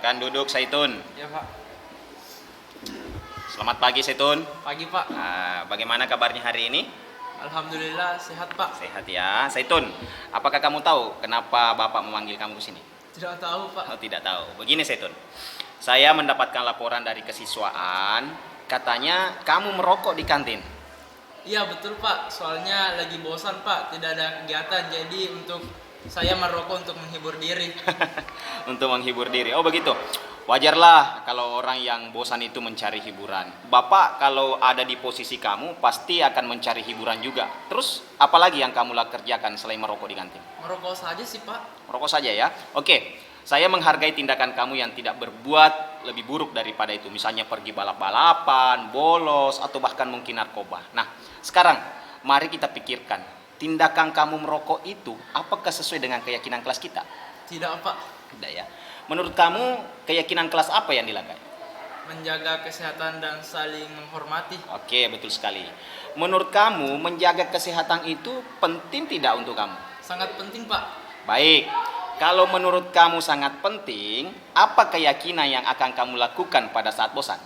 Silakan duduk, Saitun. Ya Pak. Selamat pagi, Saitun. Pagi Pak. Bagaimana kabarnya hari ini? Alhamdulillah sehat Pak. Sehat ya, Saitun. Apakah kamu tahu kenapa Bapak memanggil kamu ke sini? Tidak tahu Pak. Oh, tidak tahu. Begini, Saitun. Saya mendapatkan laporan dari kesiswaan, katanya kamu merokok di kantin. Iya betul Pak. Soalnya lagi bosan Pak, tidak ada kegiatan. Jadi saya merokok untuk menghibur diri. Untuk menghibur diri. Oh, begitu. Wajarlah kalau orang yang bosan itu mencari hiburan. Bapak kalau ada di posisi kamu pasti akan mencari hiburan juga. Terus apalagi yang kamu kerjakan selain merokok di kantin? Merokok saja sih Pak. Merokok saja ya. Oke. Saya menghargai tindakan kamu yang tidak berbuat lebih buruk daripada itu. Misalnya pergi balap-balapan, bolos, atau bahkan mungkin narkoba. Nah, sekarang mari kita pikirkan. Tindakan kamu merokok itu apakah sesuai dengan keyakinan kelas kita? Tidak Pak. Tidak ya. Menurut kamu keyakinan kelas apa yang dilakukan? Menjaga kesehatan dan saling menghormati. Oke, betul sekali. Menurut kamu menjaga kesehatan itu penting tidak untuk kamu? Sangat penting Pak. Baik. Kalau menurut kamu sangat penting, apa keyakinan yang akan kamu lakukan pada saat bosan?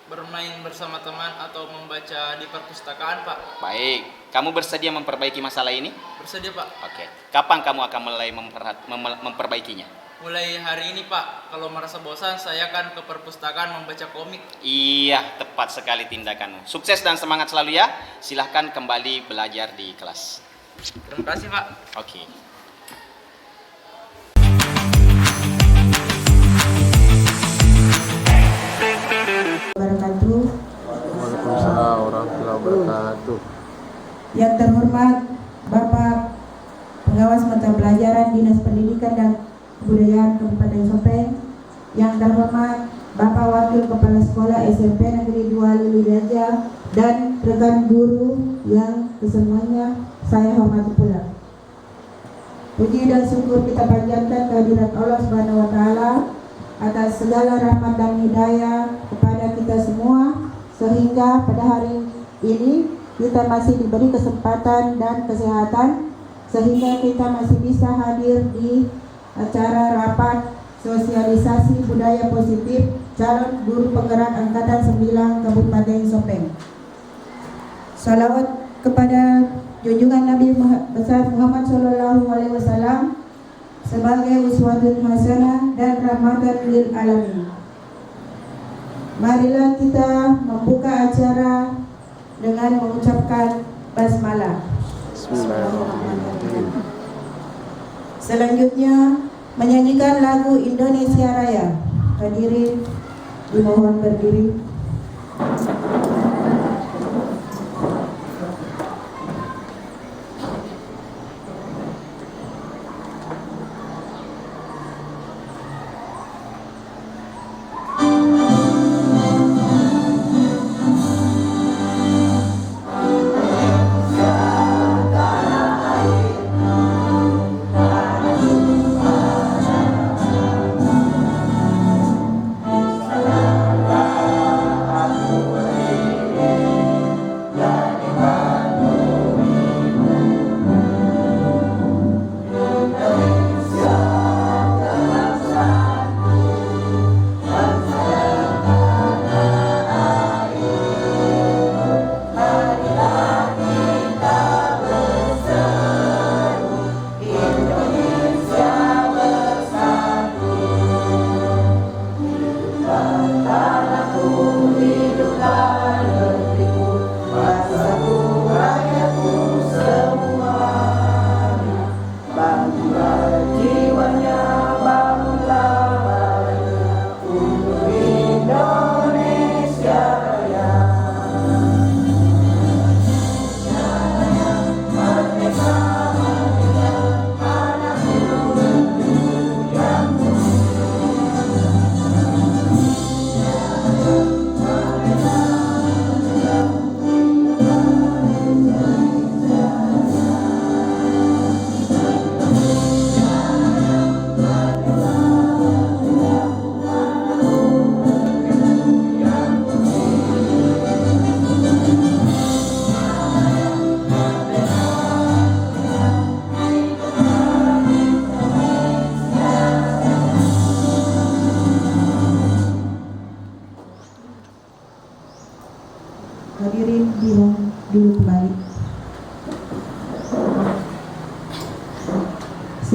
Bermain bersama teman atau membaca di perpustakaan Pak. Baik. Kamu bersedia memperbaiki masalah ini? Bersedia Pak. Oke. Kapan kamu akan mulai memperbaikinya? Mulai hari ini Pak. Kalau merasa bosan saya akan ke perpustakaan membaca komik. Iya, tepat sekali tindakanmu. Sukses dan semangat selalu ya. Silahkan kembali belajar di kelas. Terima kasih Pak. Oke. Wabarakatuh. Waalaikumsalam warahmatullahi wabarakatuh. Yang terhormat Bapak Pengawas Mata Pelajaran Dinas Pendidikan dan Kebudayaan Kabupaten Sopeng, yang terhormat Bapak Wakil Kepala Sekolah SMP Negeri 2 Liliaja dan rekan guru yang kesemuanya saya hormati pula. Puji dan syukur kita panjatkan kehadirat Allah Subhanahu wa taala atas segala rahmat dan hidayah kepada kita semua, sehingga pada hari ini kita masih diberi kesempatan dan kesehatan sehingga kita masih bisa hadir di acara rapat sosialisasi budaya positif calon guru penggerak angkatan 9 Kabupaten Sopeng. Salawat kepada junjungan Nabi besar Muhammad SAW sebagai uswatun hasanah dan rahmatan lil alamin. Marilah kita membuka acara dengan mengucapkan basmalah. Bismillahirrahmanirrahim. Selanjutnya menyanyikan lagu Indonesia Raya. Hadirin dimohon berdiri.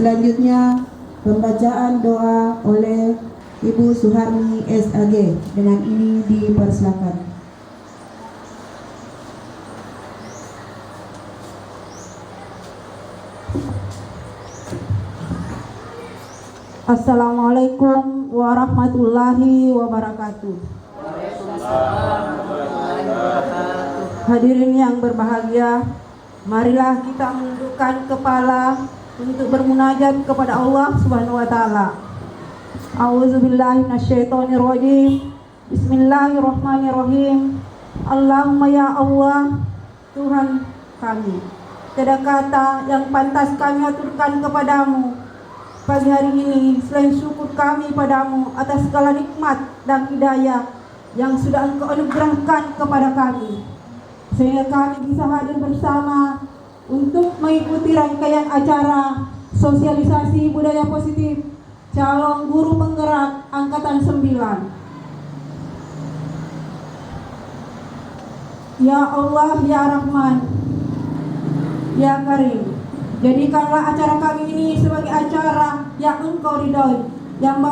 Selanjutnya pembacaan doa oleh Ibu Suharni SAG. Dengan ini dipersilakan. Assalamualaikum warahmatullahi wabarakatuh. Hadirin yang berbahagia, marilah kita menundukkan kepala untuk bermunajat kepada Allah Subhanahu wa taala. A'udzubillahi minasyaitonirrajim. Bismillahirrahmanirrahim. Allahumma ya Allah, Tuhan kami, tiada kata yang pantas kami aturkan kepadamu pagi hari ini selain syukur kami padamu atas segala nikmat dan hidayah yang sudah Engkau anugerahkan kepada kami, sehingga kami bisa hadir bersama untuk mengikuti rangkaian acara sosialisasi budaya positif calon guru penggerak Angkatan 9. Ya Allah, ya Rahman, ya Karim, jadikanlah acara kami ini sebagai acara yang Engkau ridhoi, yang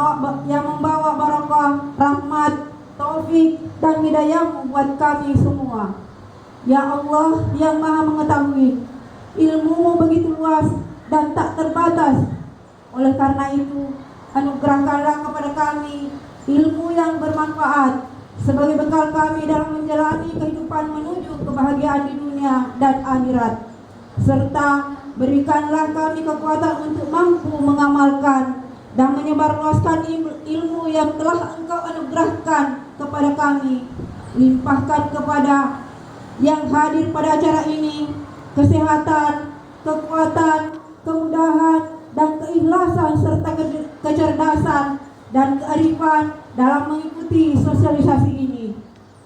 membawa barakah, rahmat, taufik, dan hidayah-Mu buat kami semua. Ya Allah yang Maha Mengetahui, ilmu-Mu begitu luas dan tak terbatas. Oleh karena itu, anugerahkanlah kepada kami ilmu yang bermanfaat sebagai bekal kami dalam menjalani kehidupan menuju kebahagiaan di dunia dan akhirat, serta berikanlah kami kekuatan untuk mampu mengamalkan dan menyebarluaskan ilmu yang telah Engkau anugerahkan kepada kami. Limpahkan kepada yang hadir pada acara ini kesehatan, kekuatan, kemudahan, dan keikhlasan serta kecerdasan dan kearifan dalam mengikuti sosialisasi ini.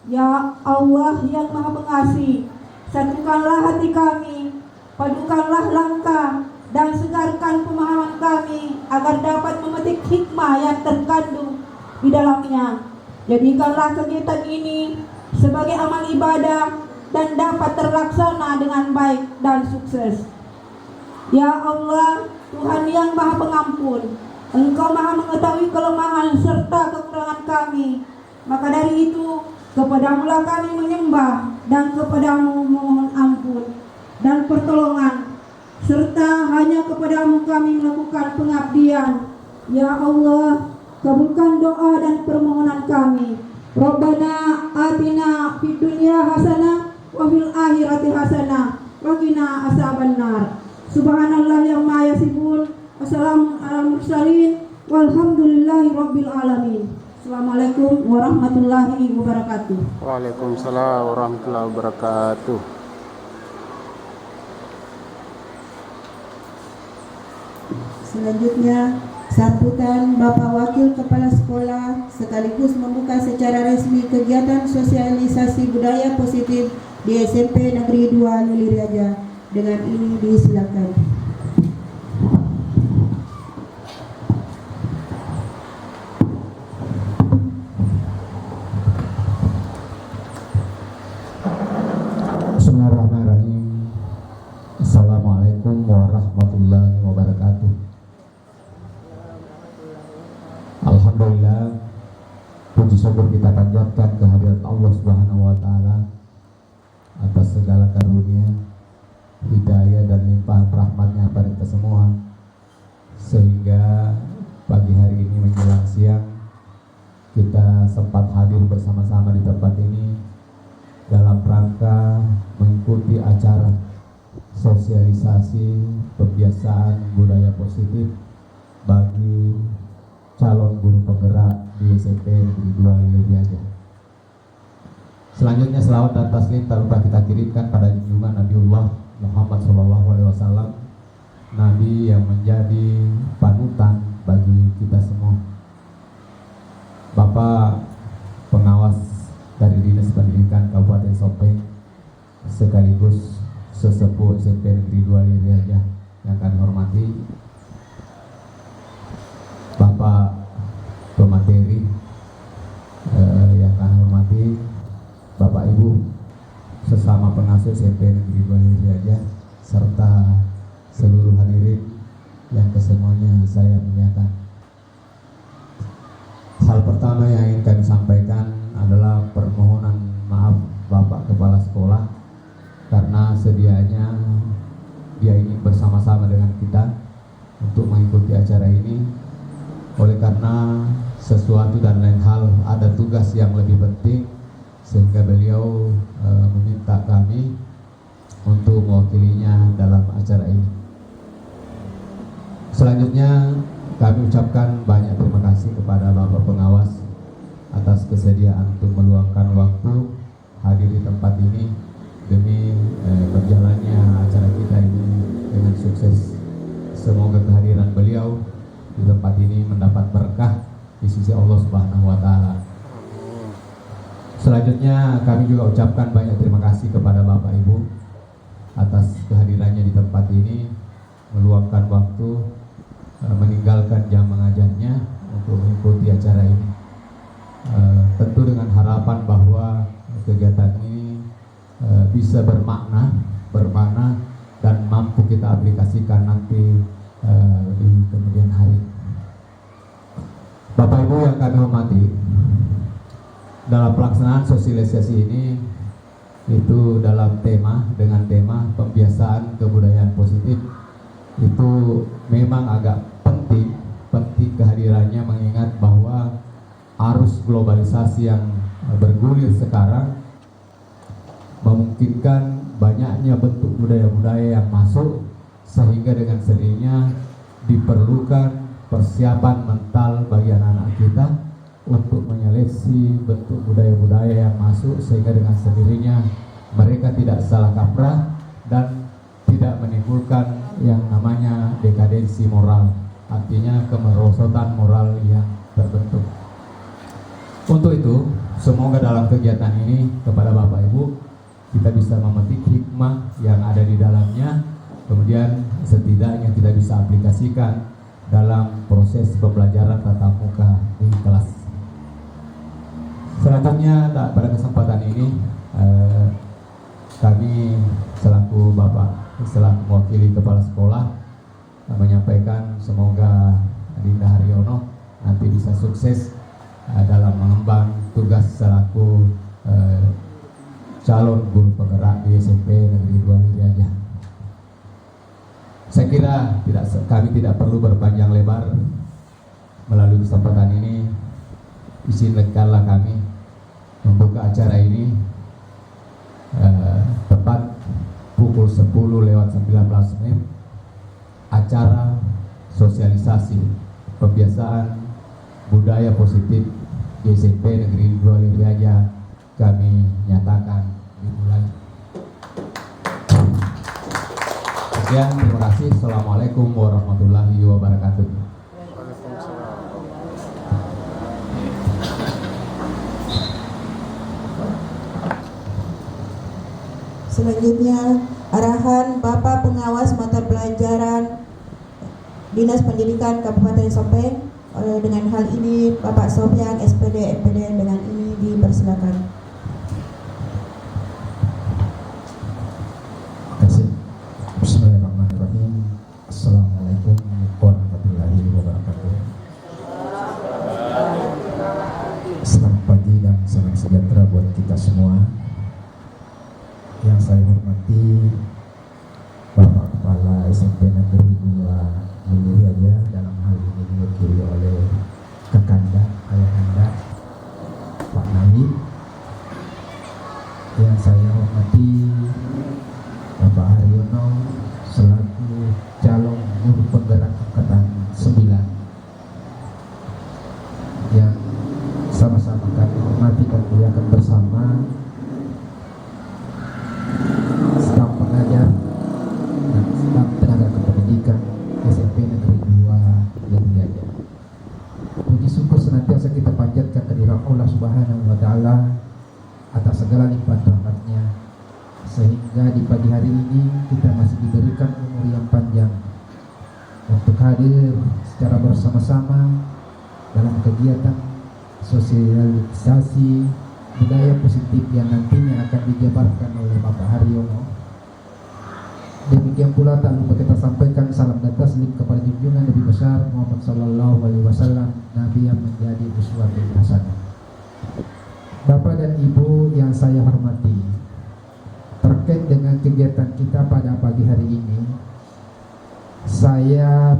Ya Allah yang Maha Pengasih, satukanlah hati kami, padukanlah langkah, dan segarkan pemahaman kami agar dapat memetik hikmah yang terkandung di dalamnya. Jadikanlah kegiatan ini sebagai amal ibadah dan dapat terlaksana dengan baik dan sukses. Ya Allah, Tuhan yang Maha Pengampun, Engkau Maha mengetahui kelemahan serta kekurangan kami. Maka dari itu, kepadamu-lah kami menyembah dan kepadamu mohon ampun dan pertolongan, serta hanya kepadamu kami melakukan pengabdian. Ya Allah, kabulkan doa dan permohonan kami. Rabbana atina fid dunya hasanah wa fil akhirati hasanah wa qina azabannar. Subhanallah yang maha yasifun. Wassalamu ala mursalin walhamdulillahi rabbil alamin. Assalamualaikum warahmatullahi wabarakatuh. Waalaikumsalam warahmatullahi wabarakatuh. Selanjutnya, sambutan Bapak Wakil Kepala Sekolah sekaligus membuka secara resmi kegiatan sosialisasi budaya positif di SMP Negeri 2 Lili Raja. Dengan ini disilakan. Bismillahirrahmanirrahim. Assalamualaikum warahmatullahi wabarakatuh. Alhamdulillah, puji syukur kita panjatkan kehadirat Allah Subhanahu wa taala atas segala karunia, hidayah dan limpahan rahmatnya pada kita semua, sehingga pagi hari ini menjelang siang kita sempat hadir bersama-sama di tempat ini dalam rangka mengikuti acara sosialisasi pembiasaan budaya positif bagi calon guru penggerak di SMP Negeri 2 Lili Raja. Selanjutnya selawat dan taslim tak lupa kita kirimkan pada junjungan Nabiullah Muhammad SAW, Nabi yang menjadi panutan bagi kita semua. Bapak pengawas dari Dinas Pendidikan Kabupaten Sopeng sekaligus sesepuh SMP Negeri 2 Lili Raja yang kami hormati, Bapak pemateri yang kami hormati, Bapak Ibu sesama pengasuh SMP Negeri 2 Lili Raja, serta seluruh hadirin yang kesedia saya muliakan. Hal pertama yang ingin kami sampaikan adalah permohonan maaf Bapak Kepala Sekolah karena sedianya dia ingin bersama-sama dengan kita untuk mengikuti acara ini. Oleh karena sesuatu dan lain hal ada tugas yang lebih penting, sehingga beliau meminta kami untuk mewakilinya dalam acara ini. Selanjutnya kami ucapkan banyak terima kasih kepada Bapak Pengawas atas kesediaan untuk meluangkan waktu hadir di tempat ini demi berjalannya acara kita ini dengan sukses. Semoga kehadiran beliau di tempat ini mendapat berkah di sisi Allah Subhanahu wa taala. Selanjutnya kami juga ucapkan banyak terima kasih kepada Bapak Ibu atas kehadirannya di tempat ini, meluangkan waktu, meninggalkan jam mengajarnya untuk mengikuti acara ini. Tentu dengan harapan bahwa kegiatan ini bisa bermakna dan mampu kita aplikasikan nanti di kemudian hari. Bapak Ibu yang kami hormati, dalam pelaksanaan sosialisasi ini itu dengan tema pembiasaan kebudayaan positif, itu memang agak penting kehadirannya, mengingat bahwa arus globalisasi yang bergulir sekarang memungkinkan banyaknya bentuk budaya-budaya yang masuk, sehingga dengan sendirinya diperlukan persiapan mental bagi anak-anak kita untuk menyeleksi bentuk budaya-budaya yang masuk, sehingga dengan sendirinya mereka tidak salah kaprah dan tidak menimbulkan yang namanya dekadensi moral, artinya kemerosotan moral yang terbentuk. Untuk itu, semoga dalam kegiatan ini kepada Bapak Ibu kita bisa memetik hikmah yang ada di dalamnya, kemudian setidaknya kita bisa aplikasikan dalam proses pembelajaran tatap muka di kelas. Selanjutnya pada kesempatan ini kami selaku mewakili kepala sekolah menyampaikan semoga Dinda Haryono nanti bisa sukses dalam mengemban tugas selaku calon guru penggerak di SMP Negeri 2 Liriaja. Saya kira kami tidak perlu berpanjang lebar. Melalui kesempatan ini, izinkanlah kami membuka acara ini tepat pukul 10:19, acara sosialisasi pembiasaan budaya positif di SMP Negeri 2 Liriaja kami nyatakan dimulai. Sekian, terima kasih. Assalamualaikum warahmatullahi wabarakatuh. Selanjutnya arahan Bapak Pengawas Mata Pelajaran Dinas Pendidikan Kabupaten Sopeng. Dengan hal ini Bapak Sofian SPD MPD dengan ini dipersilakan. Bismillahirrahmanirrahim. Assalamualaikum warahmatullahi wabarakatuh. Selamat pagi dan salam sejahtera buat kita semua. Yang saya hormati Bapak Kepala SMP Negeri 2 Liriaja, dalam hal ini diwakili oleh Kakanda, Ayahanda, Pak Nawi. Yang saya hormati Bapak Haryono selaku calon guru penggerak angkatan 9, yang sama-sama kami hormati dan muliakan bersama staf pengajar dan staf tenaga kependidikan SMP Negeri 2 Liriaja. Puji syukur senantiasa kita panjatkan kehadirat Allah Subhanahu wa taala atas segala limpahan rahmat-Nya, sehingga di pagi hari ini kita masih diberikan umur yang panjang untuk hadir secara bersama-sama dalam kegiatan sosialisasi budaya positif yang nantinya akan dijabarkan oleh Bapak Haryono. Demikian pula tak lupa kita sampaikan salam dan taslim kepada junjungan Nabi besar Muhammad Sallallahu Alaihi Wasallam, Nabi yang menjadi uswatun hasanah. Bapak dan Ibu yang saya hormati, terkait dengan kegiatan kita pada pagi hari ini, saya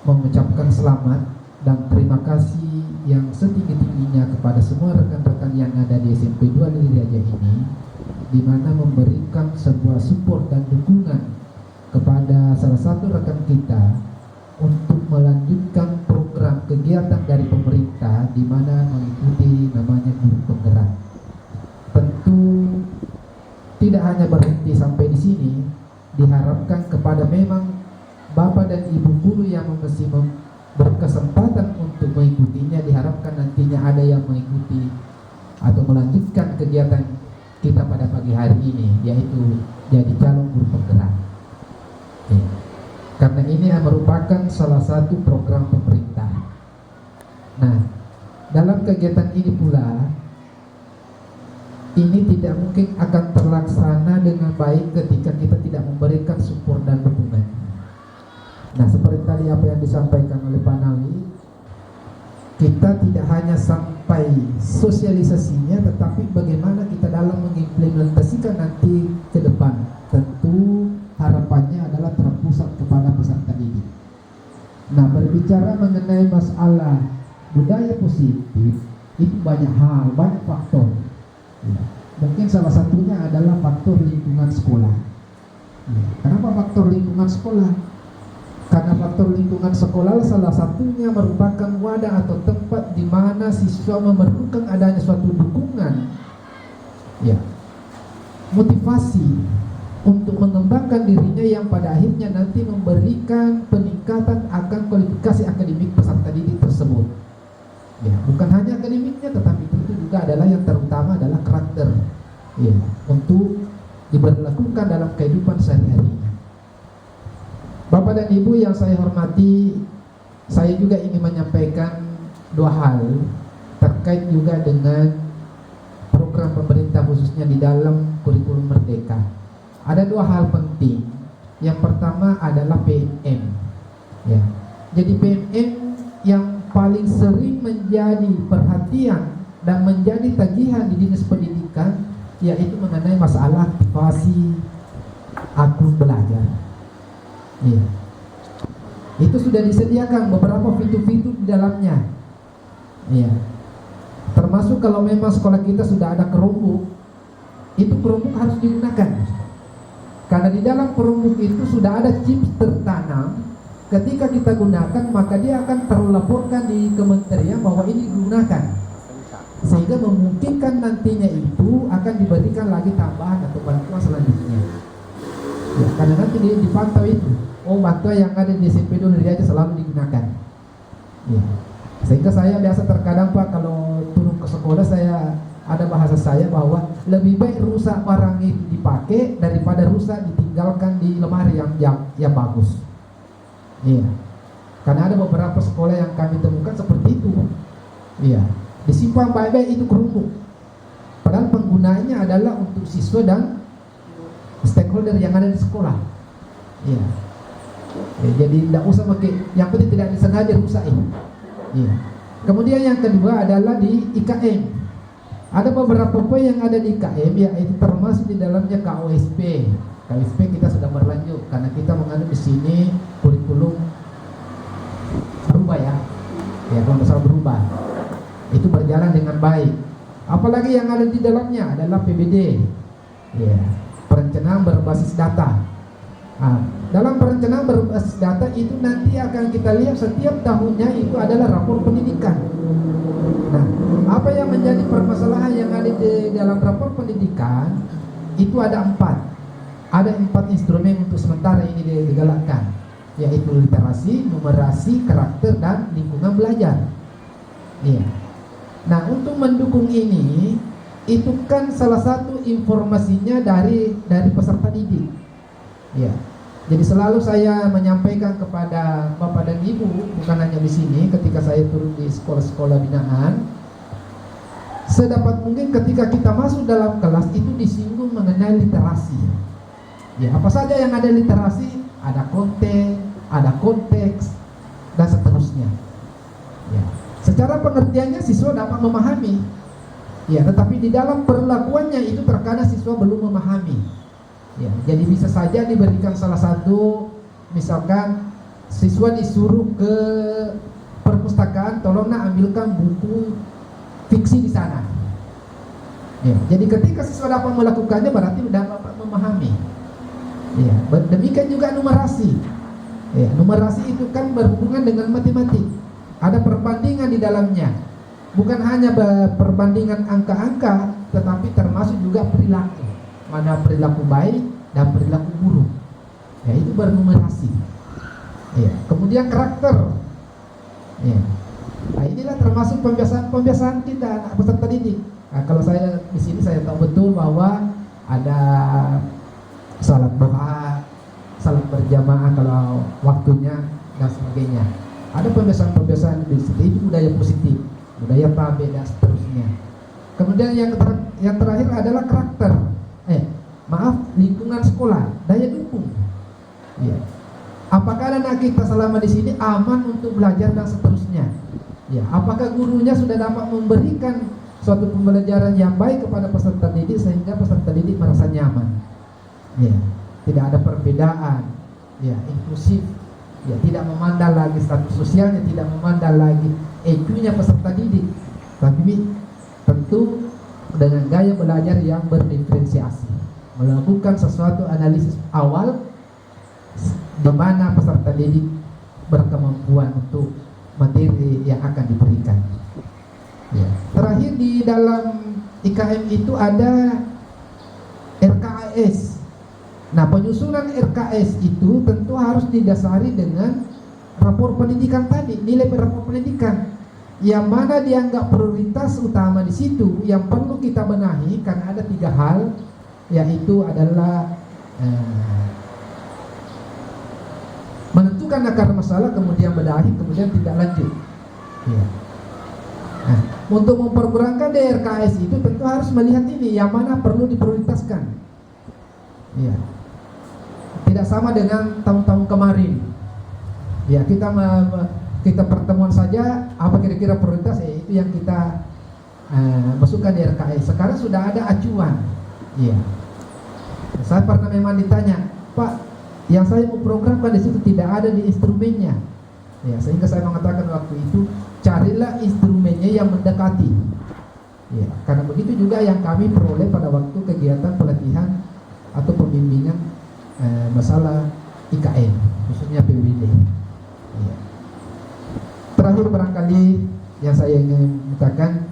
mengucapkan selamat dan terima kasih yang setinggi-tingginya kepada semua rekan-rekan yang ada di SMP 2 Lili Raja ini, di mana memberikan sebuah support dan dukungan kepada salah satu rekan kita untuk melanjutkan program kegiatan dari pemerintah, di mana mengikuti namanya guru penggerak. Tentu tidak hanya berhenti sampai di sini, diharapkan kepada memang Bapak dan Ibu guru yang masih berkesempatan untuk mengikutinya, diharapkan nantinya ada yang mengikuti atau melanjutkan kegiatan kita pada pagi hari ini, yaitu jadi calon guru penggerak. Karena ini merupakan salah satu program pemerintah. Nah, dalam kegiatan ini pula, ini tidak mungkin akan terlaksana dengan baik ketika kita tidak memberikan support dan dukungan. Nah, seperti tadi apa yang disampaikan oleh Pak Nawi, kita tidak hanya sampai sosialisasinya, tetapi bagaimana kita dalam mengimplementasikan nanti ke depan. Tentu harapannya adalah terpusat kepada peserta didik. Nah, berbicara mengenai masalah budaya positif, itu banyak hal, banyak faktor. Ya. Mungkin salah satunya adalah faktor lingkungan sekolah. Ya. Kenapa faktor lingkungan sekolah? Karena faktor lingkungan sekolah salah satunya merupakan wadah atau tempat di mana siswa memerlukan adanya suatu dukungan, ya, motivasi untuk mengembangkan dirinya yang pada akhirnya nanti memberikan peningkatan akan kualifikasi akademik peserta didik tersebut. Ya, bukan hanya akademiknya, tetapi tentu juga adalah yang terutama adalah karakter, ya, untuk diberlakukan dalam kehidupan sehari-hari. Bapak dan Ibu yang saya hormati, saya juga ingin menyampaikan dua hal terkait juga dengan program pemerintah khususnya di dalam kurikulum Merdeka. Ada dua hal penting. Yang pertama adalah PMM. Ya. Jadi PMM yang paling sering menjadi perhatian dan menjadi tagihan di dinas pendidikan, yaitu mengenai masalah aktivasi akun belajar. Ya. Itu sudah disediakan beberapa fitur-fitur di dalamnya. Ya. Termasuk kalau memang sekolah kita sudah ada Chromebook, itu Chromebook harus digunakan. Karena di dalam Chromebook itu sudah ada chip tertanam. Ketika kita gunakan, maka dia akan terlaporkan di kementerian bahwa ini digunakan, sehingga memungkinkan nantinya itu akan diberikan lagi tambahan atau bantuan selanjutnya. Ya, karena nanti dia dipantau itu. Oh, bantuan yang ada di SMP dulu dia aja selalu digunakan. Ya. Sehingga saya biasa terkadang Pak, kalau turun ke sekolah, saya ada bahasa saya bahwa lebih baik rusak barang itu dipakai daripada rusak ditinggalkan di lemari yang bagus. Iya. Karena ada beberapa sekolah yang kami temukan seperti itu. Iya. Disimpan baik-baik itu Chromebook. Padahal penggunaannya adalah untuk siswa dan stakeholder yang ada di sekolah. Iya. Ya, jadi tidak usah pakai, yang penting tidak disengaja rusak ini. Iya. Kemudian yang kedua adalah di IKM. Ada beberapa poin yang ada di IKM, yaitu termasuk di dalamnya KOSP. KOSP kita sudah berlanjut karena kita mengandung di sini kurikulum berubah ya. Ya, kalau masalah berubah. Itu berjalan dengan baik. Apalagi yang ada di dalamnya adalah PBD. Ya, perencanaan berbasis data. Nah, dalam perencanaan berbasis data itu nanti akan kita lihat setiap tahunnya itu adalah rapor pendidikan. Nah, apa yang menjadi permasalahan yang ada di dalam rapor pendidikan itu ada 4. Ada 4 instrumen untuk sementara ini digalakkan, yaitu literasi, numerasi, karakter, dan lingkungan belajar. Iya. Nah, untuk mendukung ini, itu kan salah satu informasinya dari peserta didik. Ya. Jadi selalu saya menyampaikan kepada Bapak dan Ibu, bukan hanya di sini, ketika saya turun di sekolah-sekolah binaan, sedapat mungkin ketika kita masuk dalam kelas itu disinggung mengenai literasi. Ya, apa saja yang ada literasi, ada konten, ada konteks, dan seterusnya. Ya. Secara pengertiannya siswa dapat memahami, ya, tetapi di dalam perlakuannya itu terkadang siswa belum memahami. Ya, jadi bisa saja diberikan salah satu, misalkan siswa disuruh ke perpustakaan, tolong nak ambilkan buku fiksi di sana. Ya, jadi ketika siswa dapat melakukannya berarti dapat memahami. Ya, demikian juga numerasi. Ya, numerasi itu kan berhubungan dengan matematik. Ada perbandingan di dalamnya. Bukan hanya perbandingan angka-angka, tetapi termasuk juga perilaku. Mana perilaku baik dan perilaku buruk. Ya, itu bernumerasi. Ya, kemudian karakter. Ya. Nah, inilah termasuk pembiasaan kita anak peserta didik. Nah, kalau saya di sini saya tahu betul bahwa ada salat doa, salat berjamaah kalau waktunya dan sebagainya. Ada pembiasaan-pembiasaan di situ, itu budaya positif, budaya tabe dan seterusnya. Kemudian yang terakhir adalah karakter. Lingkungan sekolah, daya dukung. Ya. Apakah anak kita selama di sini aman untuk belajar dan seterusnya? Ya. Apakah gurunya sudah dapat memberikan suatu pembelajaran yang baik kepada peserta didik sehingga peserta didik merasa nyaman? Ya. Tidak ada perbedaan. Ya, inklusif. Ya, tidak memandang lagi status sosialnya, tidak memandang lagi EQ-nya peserta didik, tapi tentu dengan gaya belajar yang berdiferensiasi, melakukan sesuatu analisis awal di mana peserta didik berkemampuan untuk materi yang akan diberikan. Ya. Terakhir di dalam IKM itu ada RKAS. Nah, penyusunan RKS itu tentu harus didasari dengan rapor pendidikan tadi, nilai rapor pendidikan. Yang mana dianggap prioritas utama di situ yang perlu kita benahi karena ada 3 hal, yaitu adalah menentukan akar masalah, kemudian benahi, kemudian tidak lanjut. Ya. Nah, untuk memperkurangkan DRKS itu tentu harus melihat ini yang mana perlu diprioritaskan. Ya. Tidak sama dengan tahun-tahun kemarin. Ya, kita pertemuan saja apa kira-kira prioritas, itu yang kita masukkan di RKS. Sekarang sudah ada acuan. Ya. Saya pernah memang ditanya, Pak, yang saya mau programkan di situ tidak ada di instrumennya. Ya, sehingga saya mengatakan waktu itu carilah instrumennya yang mendekati. Ya, karena begitu juga yang kami peroleh pada waktu kegiatan pelatihan atau pembimbingan masalah IKN, khususnya PWD. Ya. Terakhir barangkali yang saya ingin katakan,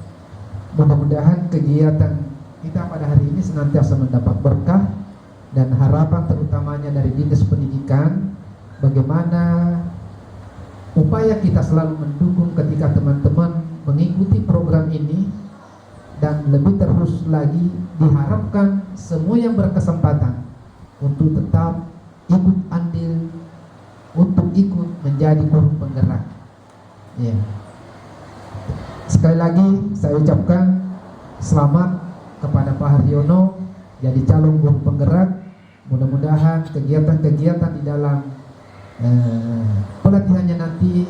mudah-mudahan kegiatan kita pada hari ini senantiasa mendapat berkah dan harapan terutamanya dari Dinas Pendidikan, bagaimana upaya kita selalu mendukung ketika teman-teman mengikuti program ini, dan lebih terus lagi diharapkan semua yang berkesempatan untuk tetap ikut andil, untuk ikut menjadi guru penggerak. Ya. Sekali lagi saya ucapkan selamat kepada Pak Haryono jadi calon guru penggerak. Mudah-mudahan kegiatan-kegiatan di dalam pelatihannya nanti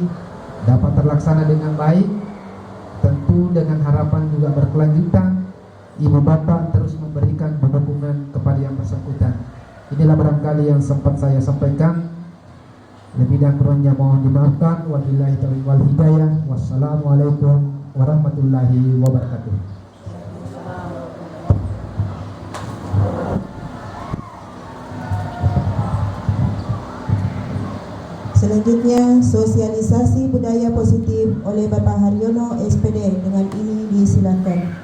dapat terlaksana dengan baik, tentu dengan harapan juga berkelanjutan. Ibu bapak terus memberikan dukungan kepada yang bersangkutan. Inilah barangkali yang sempat saya sampaikan. Lebih dan kurangnya mohon dimaafkan. Wabillahi taufiq wal hidayah. Wassalamualaikum warahmatullahi wabarakatuh. Selanjutnya, sosialisasi budaya positif oleh Bapak Haryono SPD. Dengan ini disilakan.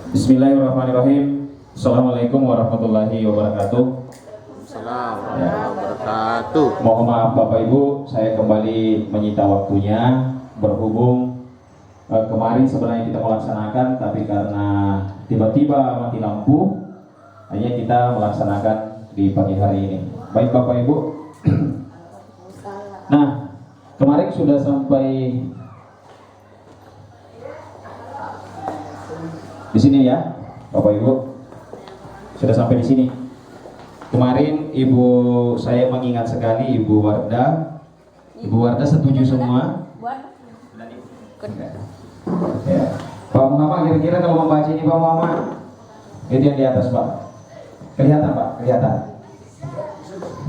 Bismillahirrahmanirrahim. Assalamualaikum warahmatullahi wabarakatuh. Assalamualaikum warahmatullahi wabarakatuh. Mohon maaf Bapak Ibu, saya kembali menyita waktunya berhubung kemarin sebenarnya kita melaksanakan, tapi karena tiba-tiba mati lampu, hanya kita melaksanakan di pagi hari ini. Baik Bapak Ibu. Nah, kemarin sudah sampai di sini ya, Bapak Ibu. Sudah sampai di sini. Kemarin ibu saya mengingat sekali Ibu Wardah. Ibu Wardah setuju semua? Ya. Pak Muhammad, kira-kira kalau membaca ini Pak Muhammad, itu yang di atas Pak. Kelihatan Pak, kelihatan.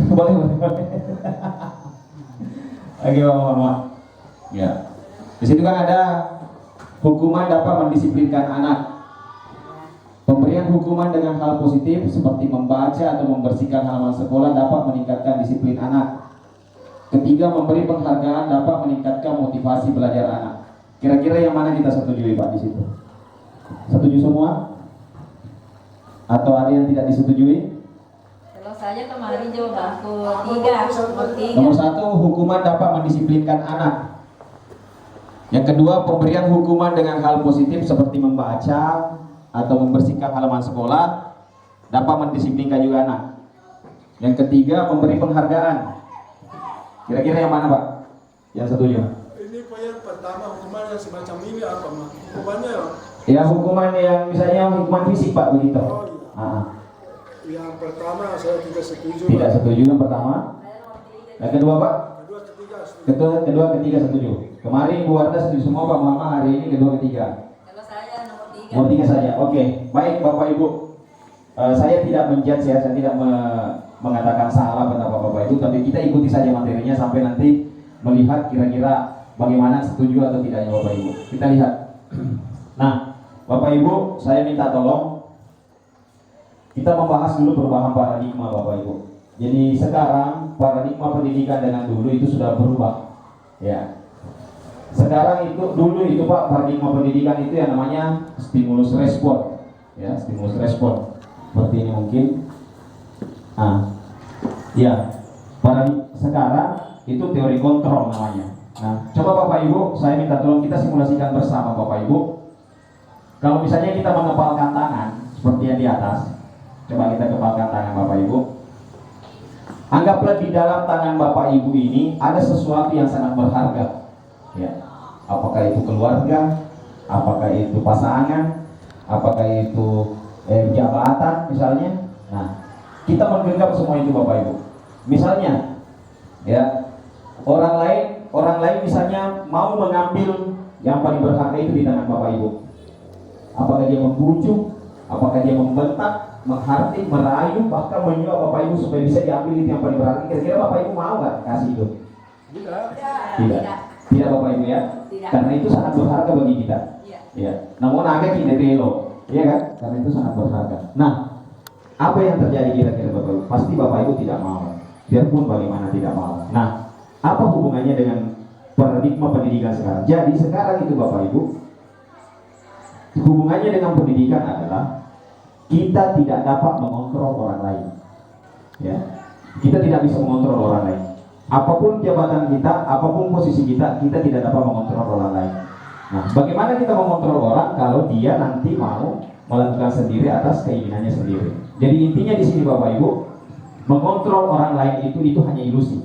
Boleh, boleh. Oke Pak Muhammad. Ya. Di situ kan ada hukuman dapat mendisiplinkan anak. Pemberian hukuman dengan hal positif seperti membaca atau membersihkan halaman sekolah dapat meningkatkan disiplin anak. Ketiga, memberi penghargaan dapat meningkatkan motivasi belajar anak. Kira-kira yang mana kita setujui Pak di situ? Setuju semua? Atau ada yang tidak disetujui? Kalau saya kemarin jawabanku tiga. Nomor 1, hukuman dapat mendisiplinkan anak. Yang kedua, pemberian hukuman dengan hal positif seperti membaca atau membersihkan halaman sekolah dapat mendisiplinkan juga anak. Yang ketiga, memberi penghargaan. Kira-kira yang mana Pak? Yang setuju? Ini Pak yang pertama, hukuman yang semacam ini apa Mak? Hukumannya Ya hukuman yang misalnya hukuman fisik Pak begitu. oh, iya. Yang pertama saya tidak setuju. Tidak Pak. setuju yang pertama. Yang kedua Pak? Kedua, ketiga setuju. Kedua, ketiga setuju. Kemarin Ibu Wardah setuju semua Pak Muhammad, hari ini kedua, ketiga. Kalau saya nomor tiga. Nomor 3 saja. Oke, baik Bapak Ibu. Saya tidak menjudge ya, saya tidak mengatakan salah pada Bapak Ibu, tapi kita ikuti saja materinya sampai nanti melihat kira-kira bagaimana setuju atau tidaknya Bapak Ibu. Kita lihat. Nah, Bapak Ibu, saya minta tolong kita membahas dulu perubahan paradigma Bapak Ibu. Jadi sekarang paradigma pendidikan dengan dulu itu sudah berubah. Ya. Sekarang itu dulu itu Pak, paradigma pendidikan itu yang namanya stimulus respon. Ya, stimulus respon. Seperti ini mungkin. Ya. Sekarang itu teori kontrol namanya. Nah, coba Bapak Ibu, saya minta tolong kita simulasikan bersama Bapak Ibu. Kalau misalnya kita mengepalkan tangan seperti yang di atas, coba kita kepalkan tangan Bapak Ibu. Anggaplah di dalam tangan Bapak Ibu ini ada sesuatu yang sangat berharga. Ya. Apakah itu keluarga, apakah itu pasangan, apakah itu jabatan misalnya. Nah, kita menggenggam semua itu Bapak Ibu. Misalnya, ya, orang lain misalnya mau mengambil yang paling berharga itu di tangan Bapak Ibu. Apakah dia membujuk, apakah dia membentak, menghardik, merayu, bahkan menyuap Bapak Ibu supaya bisa diambil itu yang paling berharga. Kira-kira Bapak Ibu mau nggak kasih itu? Tidak. Tidak Bapak Ibu ya. Tidak. Karena itu sangat berharga bagi kita. Iya. Ya. Namun agak tidak elo, ya kan? Karena itu sangat berharga. Nah, apa yang terjadi kira-kira Bapak Ibu? Pasti Bapak Ibu tidak mau. Biarpun bagaimana tidak mau. Nah, apa hubungannya dengan paradigma pendidikan sekarang? Jadi sekarang itu Bapak Ibu, hubungannya dengan pendidikan adalah kita tidak dapat mengontrol orang lain. Ya, kita tidak bisa mengontrol orang lain. Apapun jabatan kita, apapun posisi kita, kita tidak dapat mengontrol orang lain. Nah, bagaimana kita mengontrol orang kalau dia nanti mau melakukan sendiri atas keinginannya sendiri? Jadi intinya di sini Bapak Ibu, mengontrol orang lain itu hanya ilusi.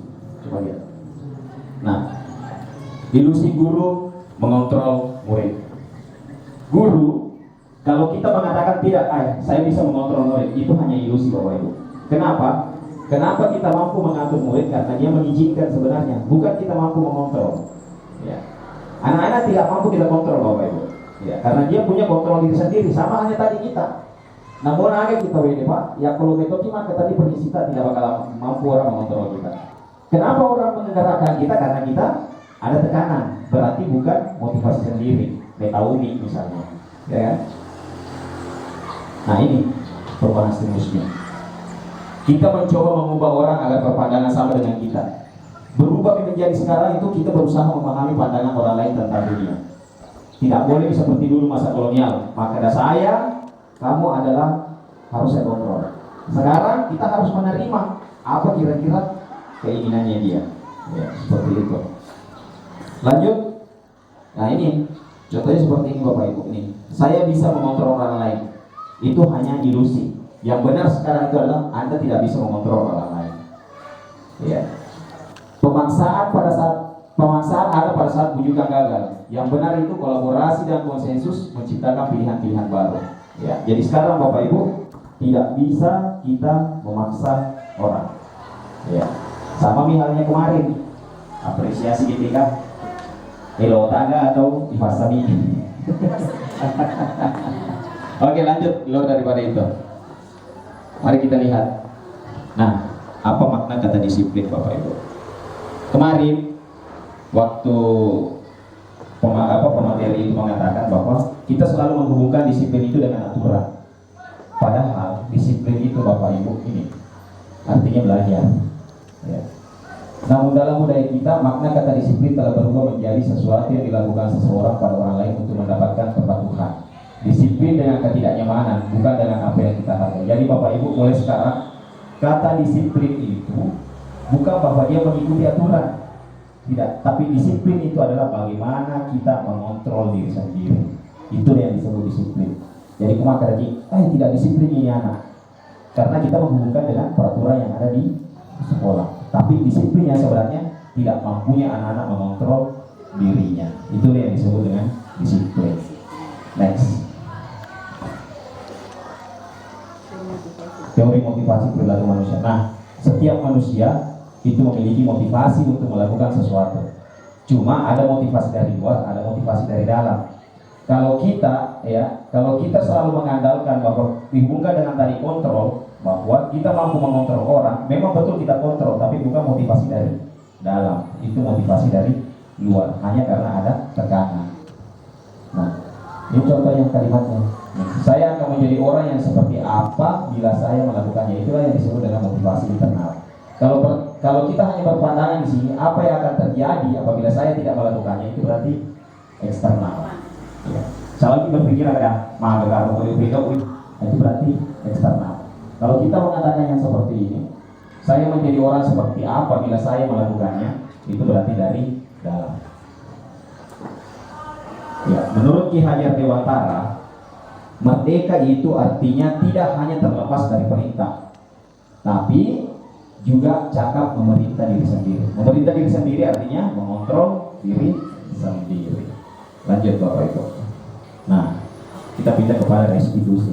Coba lihat. Nah, ilusi guru mengontrol murid. Guru, kalau kita mengatakan tidak, saya bisa mengontrol murid, itu hanya ilusi Bapak Ibu. Kenapa? Kenapa kita mampu mengatur murid? Karena dia mengizinkan sebenarnya, bukan kita mampu mengontrol. Ya. Anak-anak tidak mampu kita kontrol Bapak Ibu. Ya, karena dia punya kontrol diri sendiri, sama hanya tadi kita. Namun agak kita ini Pak, ya kalau metode maka tadi penisita tidak bakal mampu orang mengontrol kita. Kenapa orang menggerakkan kita? Karena kita ada tekanan, berarti bukan motivasi sendiri. Metauni misalnya, ya kan? Nah ini perubahan stimulusnya. Kita mencoba mengubah orang agar berpandangan sama dengan kita. Berubah menjadi sekarang itu kita berusaha memahami pandangan orang lain tentang dunia. Tidak boleh seperti dulu masa kolonial. Maka saya, kamu adalah harus saya kontrol. Sekarang kita harus menerima apa kira-kira keinginannya dia. Ya, seperti itu. Lanjut. Nah ini contohnya seperti ini Bapak Ibu nih. Saya bisa mengontrol orang lain. Itu hanya ilusi. Yang benar sekarang itu adalah Anda tidak bisa mengontrol orang lain. Ya. Pemaksaan ada pada saat bujukan gagal. Yang benar itu kolaborasi dan konsensus menciptakan pilihan-pilihan baru. Ya. Jadi sekarang Bapak Ibu, tidak bisa kita memaksa orang. Ya, sama halnya kemarin, apresiasi ketika Elo Taga atau Ifasabi. Oke, lanjut luar daripada itu. Mari kita lihat. Nah, apa makna kata disiplin, Bapak Ibu? Kemarin waktu pemateri itu mengatakan bahwa kita selalu menghubungkan disiplin itu dengan aturan. Padahal disiplin itu, Bapak Ibu, ini artinya belajar. Ya. Namun dalam budaya kita, makna kata disiplin telah berubah menjadi sesuatu yang dilakukan seseorang pada orang lain untuk mendapatkan kepatuhan. Disiplin dengan ketidaknyamanan, bukan dengan apa yang kita hargai. Jadi Bapak Ibu, mulai sekarang kata disiplin itu bukan bahwa dia mengikuti aturan, tidak. Tapi disiplin itu adalah bagaimana kita mengontrol diri sendiri. Itu yang disebut disiplin. Jadi kemarin tidak disiplin ini anak, karena kita menghubungkan dengan peraturan yang ada di sekolah. Tapi disiplin yang sebenarnya tidak mampunya anak-anak mengontrol dirinya. Itu yang disebut dengan disiplin. Next. Teori motivasi perilaku manusia. Nah, setiap manusia itu memiliki motivasi untuk melakukan sesuatu. Cuma ada motivasi dari luar, ada motivasi dari dalam. Kalau kita selalu mengandalkan bahwa dihubungkan dengan tadi kontrol, bahwa kita mampu mengontrol orang, memang betul kita kontrol, tapi bukan motivasi dari dalam. Itu motivasi dari luar, hanya karena ada tekanan. Nah, ini contoh yang kalimatnya. Saya akan menjadi orang yang seperti apa bila saya melakukannya. Itulah yang disebut dengan motivasi internal. Kalau kita hanya berpandangan di sini, apa yang akan terjadi apabila saya tidak melakukannya, itu berarti eksternal. Ya. Saya lagi berpikir ada itu berarti eksternal. Kalau kita mengatakan yang seperti ini, saya menjadi orang seperti apa bila saya melakukannya, itu berarti dari dalam. Ya, menurut Ki Hajar Dewantara, merdeka itu artinya tidak hanya terlepas dari perintah, tapi juga cakap memerintah diri sendiri. Memerintah diri sendiri artinya mengontrol diri sendiri. Lanjut Bapak Ibu. Nah, kita pindah kepada restitusi.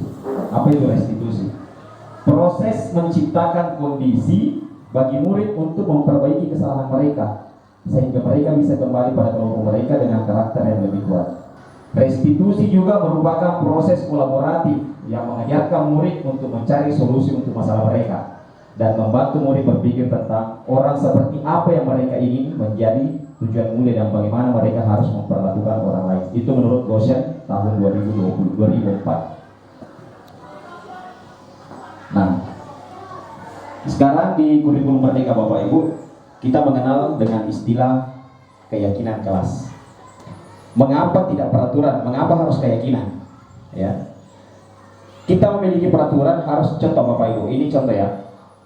Apa itu restitusi? Proses menciptakan kondisi bagi murid untuk memperbaiki kesalahan mereka, sehingga mereka bisa kembali pada kelompok mereka dengan karakter yang lebih kuat. Restitusi juga merupakan proses kolaboratif yang mengajarkan murid untuk mencari solusi untuk masalah mereka dan membantu murid berpikir tentang orang seperti apa yang mereka ingin menjadi tujuan mulia dan bagaimana mereka harus memperlakukan orang lain. Itu menurut Goshen tahun 2004. Nah, sekarang di kurikulum Merdeka Bapak Ibu, kita mengenal dengan istilah keyakinan kelas. Mengapa tidak peraturan? Mengapa harus keyakinan? Ya, kita memiliki peraturan harus, contoh Bapak Ibu, ini contoh ya.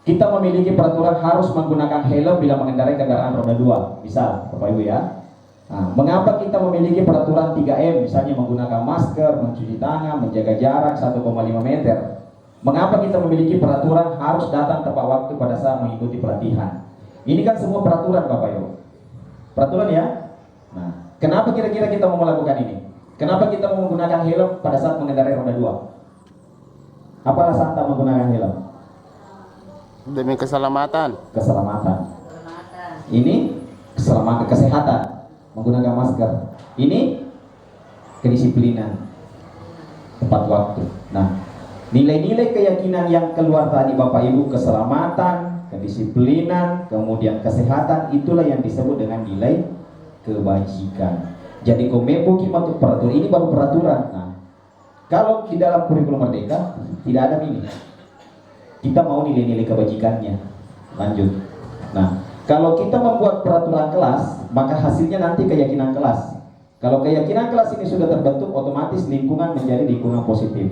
Kita memiliki peraturan harus menggunakan helm bila mengendarai kendaraan roda 2, misal Bapak Ibu ya. Nah, mengapa kita memiliki peraturan 3M, misalnya menggunakan masker, mencuci tangan, menjaga jarak 1,5 meter? Mengapa kita memiliki peraturan harus datang tepat waktu pada saat mengikuti pelatihan? Ini kan semua peraturan Bapak Ibu. Peraturan ya. Nah, kenapa kira-kira kita mau melakukan ini? Kenapa kita mau menggunakan helm pada saat mengendarai roda 2? Apa alasan tak menggunakan helm? Demi keselamatan. Keselamatan. Ini keselamatan, kesehatan, menggunakan masker. Ini kedisiplinan, tepat waktu. Nah, nilai-nilai keyakinan yang keluar tadi Bapak Ibu, keselamatan, kedisiplinan, kemudian kesehatan, itulah yang disebut dengan nilai kebajikan. Jadi Komepo Kimatuk peraturan, ini baru peraturan. Nah, kalau di dalam kurikulum Merdeka tidak ada ini. Kita mau nilai-nilai kebajikannya. Lanjut. Nah, kalau kita membuat peraturan kelas, maka hasilnya nanti keyakinan kelas. Kalau keyakinan kelas ini sudah terbentuk, otomatis lingkungan menjadi lingkungan positif.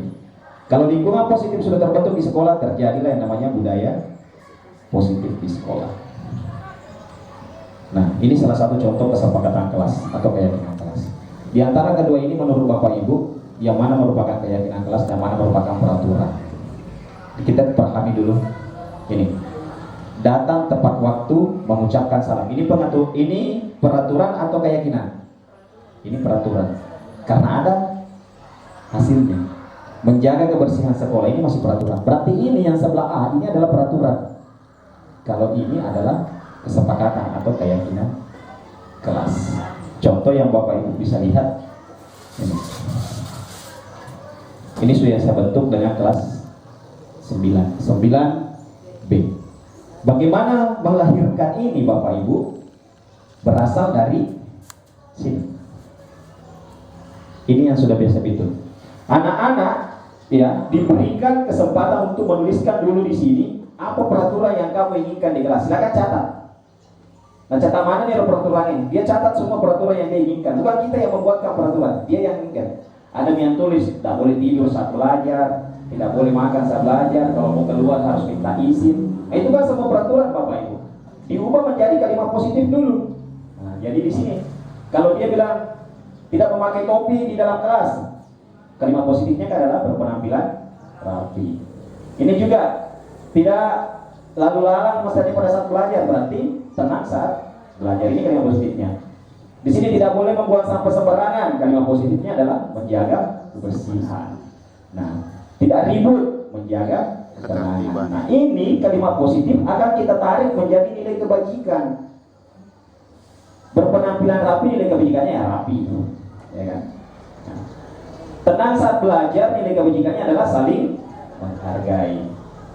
Kalau lingkungan positif sudah terbentuk di sekolah, terjadilah yang namanya budaya positif di sekolah. Nah, ini salah satu contoh kesepakatan kelas atau keyakinan kelas. Di antara kedua ini menurut Bapak Ibu, yang mana merupakan keyakinan kelas dan mana merupakan peraturan? Kita pahami dulu. Ini datang tepat waktu, mengucapkan salam. Ini pengatur, ini peraturan atau keyakinan? Ini peraturan. Karena ada hasilnya. Menjaga kebersihan sekolah ini masih peraturan. Berarti ini yang sebelah A ini adalah peraturan. Kalau ini adalah kesepakatan atau keyakinan kelas. Contoh yang Bapak Ibu bisa lihat ini. Ini sudah saya bentuk dengan kelas 9B. Bagaimana melahirkan ini Bapak Ibu? Berasal dari sini. Ini yang sudah biasa bitung. Anak-anak ya diberikan kesempatan untuk menuliskan dulu di sini apa peraturan yang kamu inginkan di kelas. Silakan catat. Nah, catat mana nih peraturan ini? Dia catat semua peraturan yang dia inginkan. Bukan kita yang membuatkan peraturan, dia yang inginkan. Ada yang tulis tidak boleh tidur saat belajar, tidak boleh makan saat belajar, kalau mau keluar harus minta izin. Nah, itu kan semua peraturan Bapak Ibu. Diubah menjadi kalimat positif dulu. Nah, jadi di sini kalau dia bilang tidak memakai topi di dalam kelas, kalimat positifnya kan adalah berpenampilan rapi. Ini juga tidak lalu lalang misalnya pada saat belajar, berarti tenang saat belajar. Ini kalimat positifnya. Di sini tidak boleh membuang sampah sembarangan. Kalimat positifnya adalah menjaga kebersihan. Nah, tidak ribut, menjaga ketenangan. Nah, ini kalimat positif akan kita tarik menjadi nilai kebajikan. Berpenampilan rapi, nilai kebajikannya ya rapi, ya kan? Nah, tenang saat belajar, nilai kebajikannya adalah saling menghargai.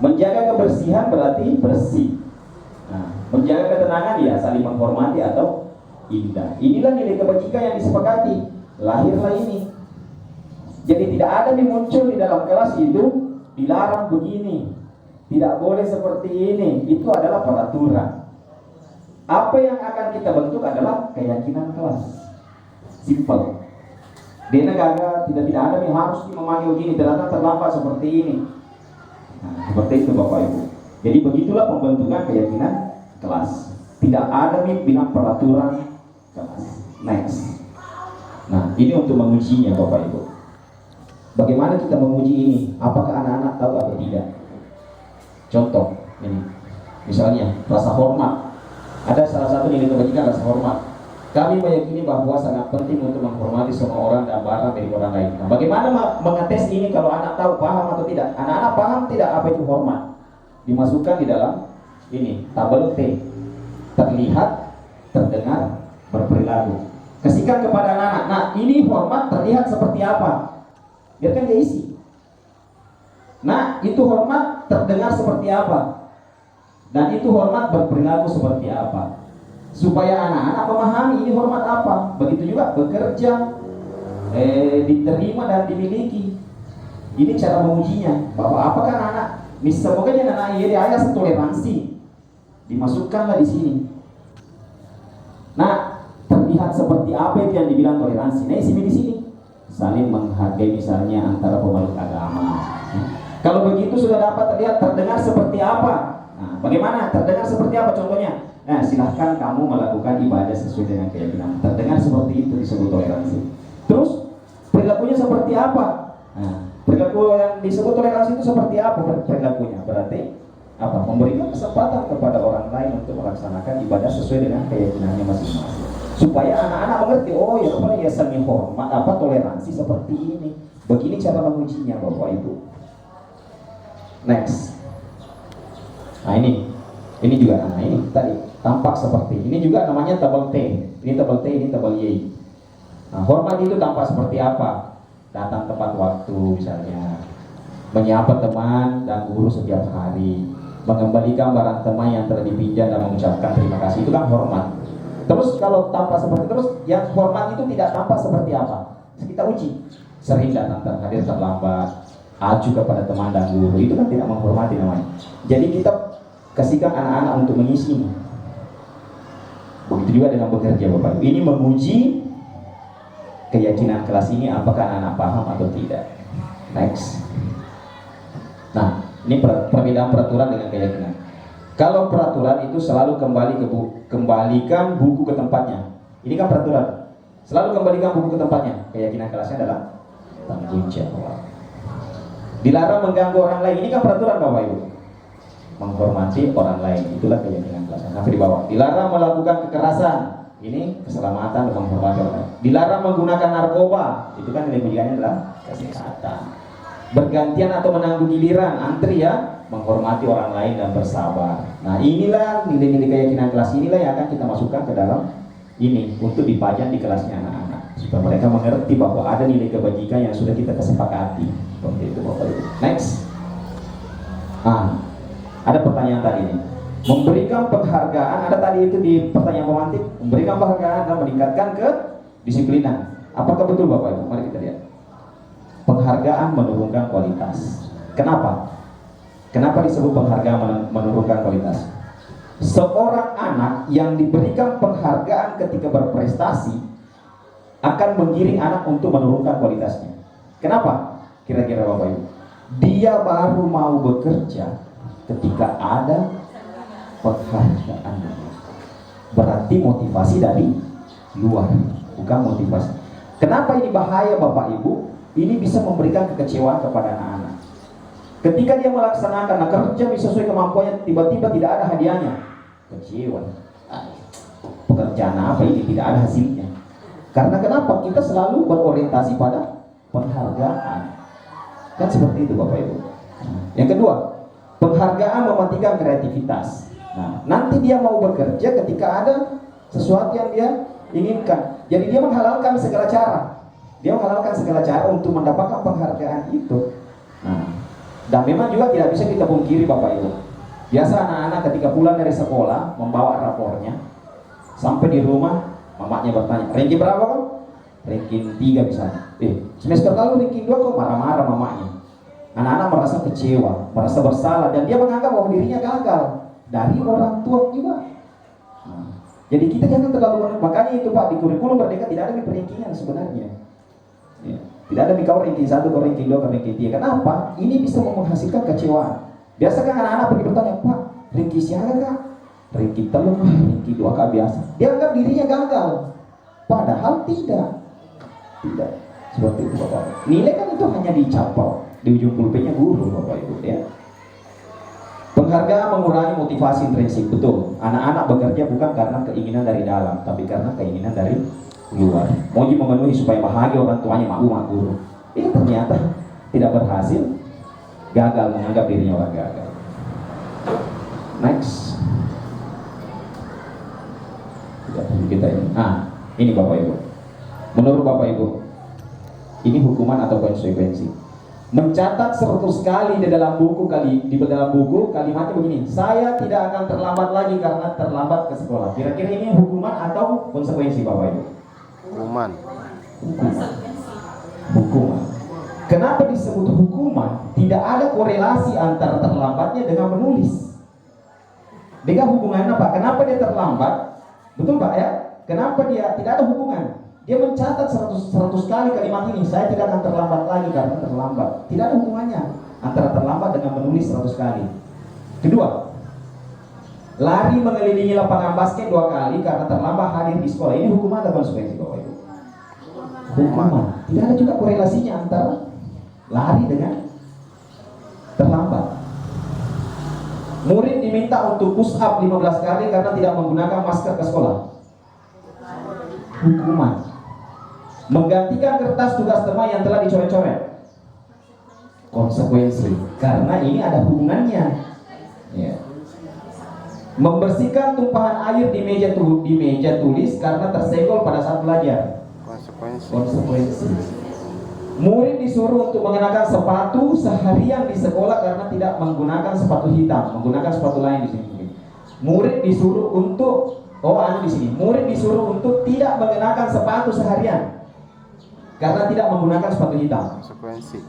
Menjaga kebersihan berarti bersih. Nah, menjaga ketenangan ya saling menghormati atau indah. Inilah nilai kebajikan yang disepakati. Lahirlah ini. Jadi tidak ada yang muncul di dalam kelas itu dilarang begini, tidak boleh seperti ini. Itu adalah peraturan. Apa yang akan kita bentuk adalah keyakinan kelas. Simple. Di negara tidak ada yang harus memakai begini, ternyata terlambat seperti ini. Nah, seperti itu Bapak Ibu. Jadi begitulah pembentukan keyakinan kelas. Tidak ada bilang peraturan kelas. Next. Nah, ini untuk mengujinya Bapak Ibu. Bagaimana kita menguji ini? Apakah anak-anak tahu atau tidak? Contoh ini. Misalnya rasa hormat. Ada salah satu nilai kebajikan rasa hormat. Kami meyakini bahwa sangat penting untuk menghormati semua orang dan barang dari orang lain. Nah, bagaimana mengetes ini kalau anak tahu, paham atau tidak? Anak-anak paham tidak apa itu hormat? Dimasukkan di dalam ini tabel T. Terlihat, terdengar, berperilaku. Kasihkan kepada anak-anak. Nah, ini hormat terlihat seperti apa? Biarkan dia isi. Nah, itu hormat terdengar seperti apa? Dan itu hormat berperilaku seperti apa? Supaya anak-anak memahami ini hormat apa. Begitu juga bekerja, diterima dan dimiliki. Ini cara mengujinya. Bahwa apakah anak-anak, semoga anak-anak ini ayah toleransi. Dimasukkanlah di sini. Nah, terlihat seperti apa itu yang dibilang toleransi. Nah, isi di sini. Saling menghargai misalnya antara pemeluk agama. Kalau begitu sudah dapat terlihat, terdengar seperti apa? Nah, bagaimana? Terdengar seperti apa contohnya? Nah, silahkan kamu melakukan ibadah sesuai dengan keyakinan. Terdengar seperti itu disebut toleransi. Terus perilakunya seperti apa? Nah, perilaku yang disebut toleransi itu seperti apa perilakunya? Berarti apa? Memberikan kesempatan kepada orang lain untuk melaksanakan ibadah sesuai dengan keyakinannya masing-masing. Supaya anak-anak mengerti, oh ya apa ya saling hormat, apa toleransi seperti ini. Begini cara mengujinya Bapak Ibu. Next. Nah ini juga, nah ini tadi tampak seperti ini juga namanya tabel T. Ini tabel T, ini tabel Y. Nah, hormat itu tampak seperti apa? Datang tepat waktu misalnya, menyapa teman dan guru setiap hari, mengembalikan barang teman yang telah dipinjam dan mengucapkan terima kasih, itu kan hormat. Terus kalau tampak seperti terus, yang hormat itu tidak tampak seperti apa? Kita uji. Sering datang terhadir terlambat, acuh kepada teman dan guru, itu kan tidak menghormati namanya. Jadi kita kasihkan anak-anak untuk mengisi. Begitu juga dengan bekerja Bapak Ibu. Ini menguji keyakinan kelas ini apakah anak-anak paham atau tidak. Next. Nah, ini perbedaan peraturan dengan keyakinan. Kalau peraturan itu selalu kembalikan buku ke tempatnya. Ini kan peraturan. Selalu kembalikan buku ke tempatnya. Keyakinan kelasnya adalah tanggung jawab. Dilarang mengganggu orang lain. Ini kan peraturan Bapak Ibu. Menghormati orang lain, itulah keyakinan kelas. Sampai di bawah. Dilarang melakukan kekerasan. Ini keselamatan dan menghormati orang lain. Dilarang menggunakan narkoba. Itu kan nilai kebajikannya adalah kesehatan. bergantian atau menanggung giliran, antri ya, menghormati orang lain dan bersabar. Nah inilah nilai-nilai keyakinan kelas inilah yang akan kita masukkan ke dalam ini untuk dipajang di kelasnya anak-anak, supaya mereka mengerti bahwa ada nilai kebajikan yang sudah kita kesepakati. Seperti itu Bapak Ibu. Next. Ada pertanyaan tadi nih. Memberikan penghargaan, ada tadi itu di pertanyaan pemantik, memberikan penghargaan dan meningkatkan kedisiplinan. Apakah betul Bapak Ibu? Mari kita lihat. Penghargaan menurunkan kualitas. Kenapa? Kenapa disebut penghargaan menurunkan kualitas? Seorang anak yang diberikan penghargaan ketika berprestasi akan menggiring anak untuk menurunkan kualitasnya. Kenapa? Kira-kira Bapak Ibu, dia baru mau bekerja ketika ada penghargaan. Berarti motivasi dari luar, bukan motivasi. Kenapa ini bahaya Bapak Ibu? Ini bisa memberikan kekecewaan kepada anak-anak. Ketika dia melaksanakan kerja sesuai kemampuannya, tiba-tiba tidak ada hadiahnya, kecewa. Pekerjaan apa ini, tidak ada hasilnya. Karena kenapa? Kita selalu berorientasi pada penghargaan. Kan seperti itu Bapak Ibu. Yang kedua, penghargaan mematikan kreativitas. Nah, nanti dia mau bekerja ketika ada sesuatu yang dia inginkan. Jadi dia menghalalkan segala cara. Dia menghalalkan segala cara untuk mendapatkan penghargaan itu. Nah, dan memang juga tidak bisa kita pungkiri Bapak Ibu. Biasa anak-anak ketika pulang dari sekolah membawa rapornya, sampai di rumah mamanya bertanya, ranking berapa kok? Ranking 3 misalnya. Semester lalu ranking 2 kok, marah-marah mamanya. Anak-anak merasa kecewa, merasa bersalah, dan dia menganggap bahwa dirinya gagal dari orang tua juga. Nah, jadi kita jangan terlalu, makanya itu Pak, di kurikulum Merdeka tidak ada rankingan sebenarnya. Ya, tidak ada kau ranking 1, kau ranking 2, kau ranking 3. Kenapa? Ini bisa menghasilkan kecewaan. Biasa kan anak-anak pergi bertanya, Pak, ranking siapa kak? Ranking 3, ranking 2 kak biasa. Dia anggap dirinya gagal. Padahal tidak. Tidak. Seperti itu Bapak. Nilai kan itu hanya dicapal. Di ujung pulpennya guru Bapak Ibu ya. Penghargaan mengurangi motivasi intrinsik. Betul. Anak-anak bekerja bukan karena keinginan dari dalam, tapi karena keinginan dari luar. Mau memenuhi supaya bahagia orang tuanya, mak guru. Ternyata tidak berhasil, gagal, menganggap dirinya orang gagal. Next. Kita ini. Ini Bapak Ibu. Menurut Bapak Ibu, ini hukuman atau konsekuensi? Mencatat 100 kali di dalam buku kalimatnya begini, saya tidak akan terlambat lagi karena terlambat ke sekolah. Kira-kira ini hukuman atau konsekuensi Bapak Ibu? Hukuman. Hukuman. Kenapa disebut hukuman? Tidak ada korelasi antara terlambatnya dengan menulis. Dengan hubungannya Pak. Kenapa dia terlambat? Betul Pak ya? Kenapa dia tidak ada hubungan? Dia mencatat 100 kali kalimat ini, saya tidak akan terlambat lagi karena terlambat. Tidak ada hubungannya antara terlambat dengan menulis 100 kali. Kedua, lari mengelilingi lapangan basket 2 kali karena terlambat hadir di sekolah. Ini hukuman atau konsekuensi Bapak Ibu? Hukuman. Tidak ada juga korelasinya antara lari dengan terlambat. Murid diminta untuk push up 15 kali karena tidak menggunakan masker ke sekolah. Hukuman. Menggantikan kertas tugas tema yang telah dicoret-coret. Konsekuensi. Karena ini ada hubungannya. Ya. Membersihkan tumpahan air di meja tulis karena tersenggol pada saat belajar. Konsekuensi. Murid disuruh untuk mengenakan sepatu seharian di sekolah karena tidak menggunakan sepatu hitam, menggunakan sepatu lain di sini. Murid disuruh untuk murid disuruh untuk tidak mengenakan sepatu seharian karena tidak menggunakan sepatu hitam. Konsekuensi.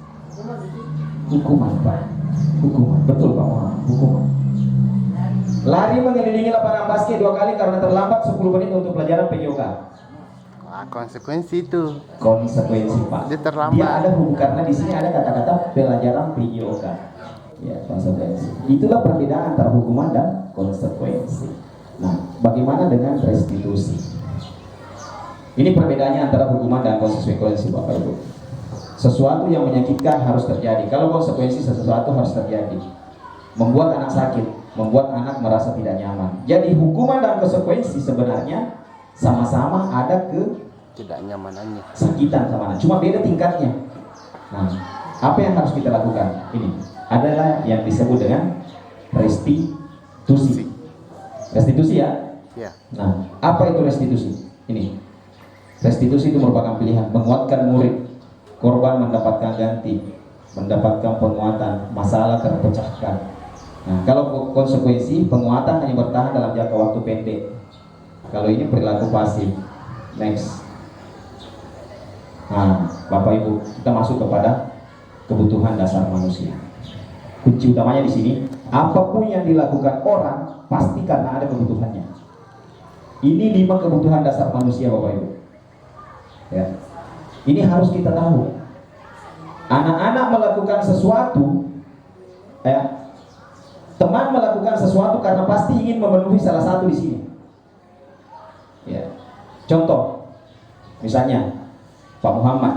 Hukuman Pak. Hukuman. Betul Pak. Hukuman. Lari mengelilingi lapangan basket 2 kali karena terlambat 10 menit untuk pelajaran PJOK. Konsekuensi itu. Konsekuensi Pak. Dia terlambat. Dia ada karena di sini ada kata-kata pelajaran PJOK. Ya, konsekuensi. Itulah perbedaan antara hukuman dan konsekuensi. Nah, bagaimana dengan restitusi? Ini perbedaannya antara hukuman dan konsekuensi Bapak Ibu. Sesuatu yang menyakitkan harus terjadi. Kalau konsekuensi sesuatu harus terjadi. Membuat anak sakit, membuat anak merasa tidak nyaman. Jadi hukuman dan konsekuensi sebenarnya sama-sama ada ke Tidak nyamanannya. sakitan sama anak. Cuma beda tingkatnya. Nah, Apa yang harus kita lakukan? Ini adalah yang disebut dengan restitusi. Restitusi ya? Ya. Nah, apa itu restitusi? Ini. Restitusi itu merupakan pilihan menguatkan murid, korban mendapatkan ganti, mendapatkan penguatan, masalah terpecahkan. Nah, kalau konsekuensi penguatan hanya bertahan dalam jangka waktu pendek. Kalau ini perilaku pasif. Next. Nah, Bapak Ibu, kita masuk kepada kebutuhan dasar manusia. Kunci utamanya di sini, apapun yang dilakukan orang pasti karena ada kebutuhannya. Ini 5 kebutuhan dasar manusia, Bapak Ibu. Ya. Ini harus kita tahu. Anak-anak melakukan sesuatu, ya. Teman melakukan sesuatu karena pasti ingin memenuhi salah satu di sini. Ya. Contoh, misalnya Pak Muhammad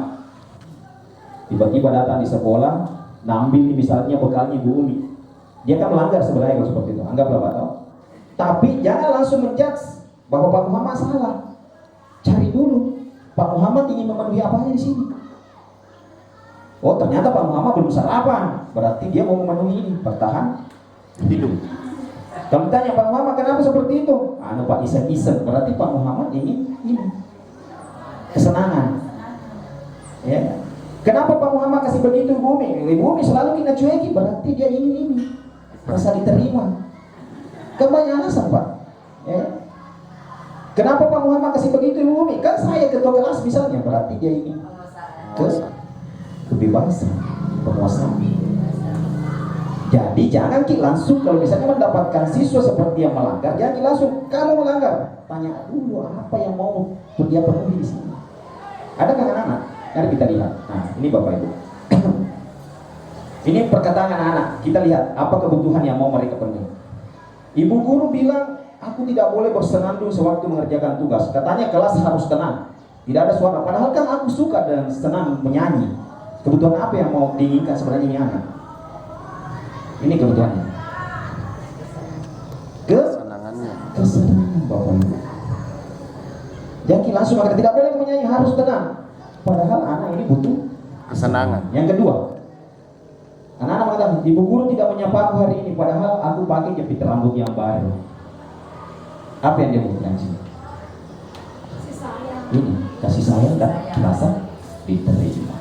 tiba-tiba datang di sekolah, ngambil misalnya bekalnya Bu Umi. Dia kan melanggar sebenarnya kalau seperti itu. Anggaplah Pak tahu. Tapi jangan langsung menjudge bahwa Pak Muhammad salah. Cari dulu Pak Muhammad ingin memenuhi apanya di sini. Oh, ternyata Pak Muhammad belum sarapan. Berarti dia mau memenuhi ini, bertahan hidup. Kalau ditanya Pak Muhammad kenapa seperti itu? Anu Pak iseng-iseng. Berarti Pak Muhammad ingin ini kesenangan. Ya. Kenapa Pak Muhammad kasih begitu Ibu Umi? Ibu Umi selalu kita cueki, berarti dia ingin ini rasa diterima. Kan banyak alasan Pak. Ya. Kenapa Pak Muhammad kasih begitu Ibu Umi? Kan saya ketua kelas misalnya, berarti dia ingin kebebasan, penguasaan. Jadi jangan langsung kalau misalnya mendapatkan siswa seperti yang melanggar, jangan langsung kamu melanggar. Tanya dulu apa yang mau dia penuhi di sini. Adakah anak-anak? Mari kita lihat. Nah, ini Bapak Ibu. Ini perkataan anak-anak. Kita lihat apa kebutuhan yang mau mereka penuhi. Ibu guru bilang, aku tidak boleh bersenandung sewaktu mengerjakan tugas. Katanya kelas harus tenang, tidak ada suara. Padahal kan aku suka dan senang menyanyi. Kebutuhan apa yang mau diinginkan sebenarnya ini anak? Ini kebutuhannya. Kesenangannya. Kesenangan Bapak Ibu. Jadi langsung mereka tidak boleh menyanyi, harus tenang. Padahal anak ini butuh Kesenangan. Yang kedua, anak-anak mengatakan, ibu guru tidak menyapa aku hari ini, padahal aku pakai jepit rambut yang baru. Apa yang dia butuhkan sini? Ini kasih sayang dan rasa diterima.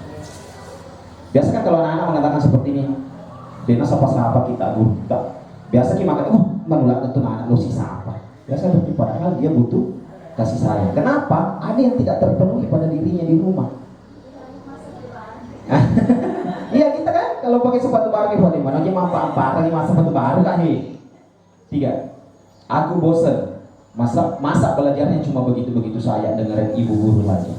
Biasa kan kalau anak-anak mengatakan seperti ini, Dena sapa-sapa kita guru. Biasa kita makan, menolak tentu anak lu si sapa. Biasa seperti padahal dia butuh kasih sayang. Kenapa? Ada yang tidak terpenuhi pada dirinya di rumah. Iya kita kan kalau pakai sepatu baru di mana aja mampu lagi masa sepatu baru kan nih. 3. Aku bosan. Masa belajarnya cuma begitu-begitu saja dengerin ibu guru aja.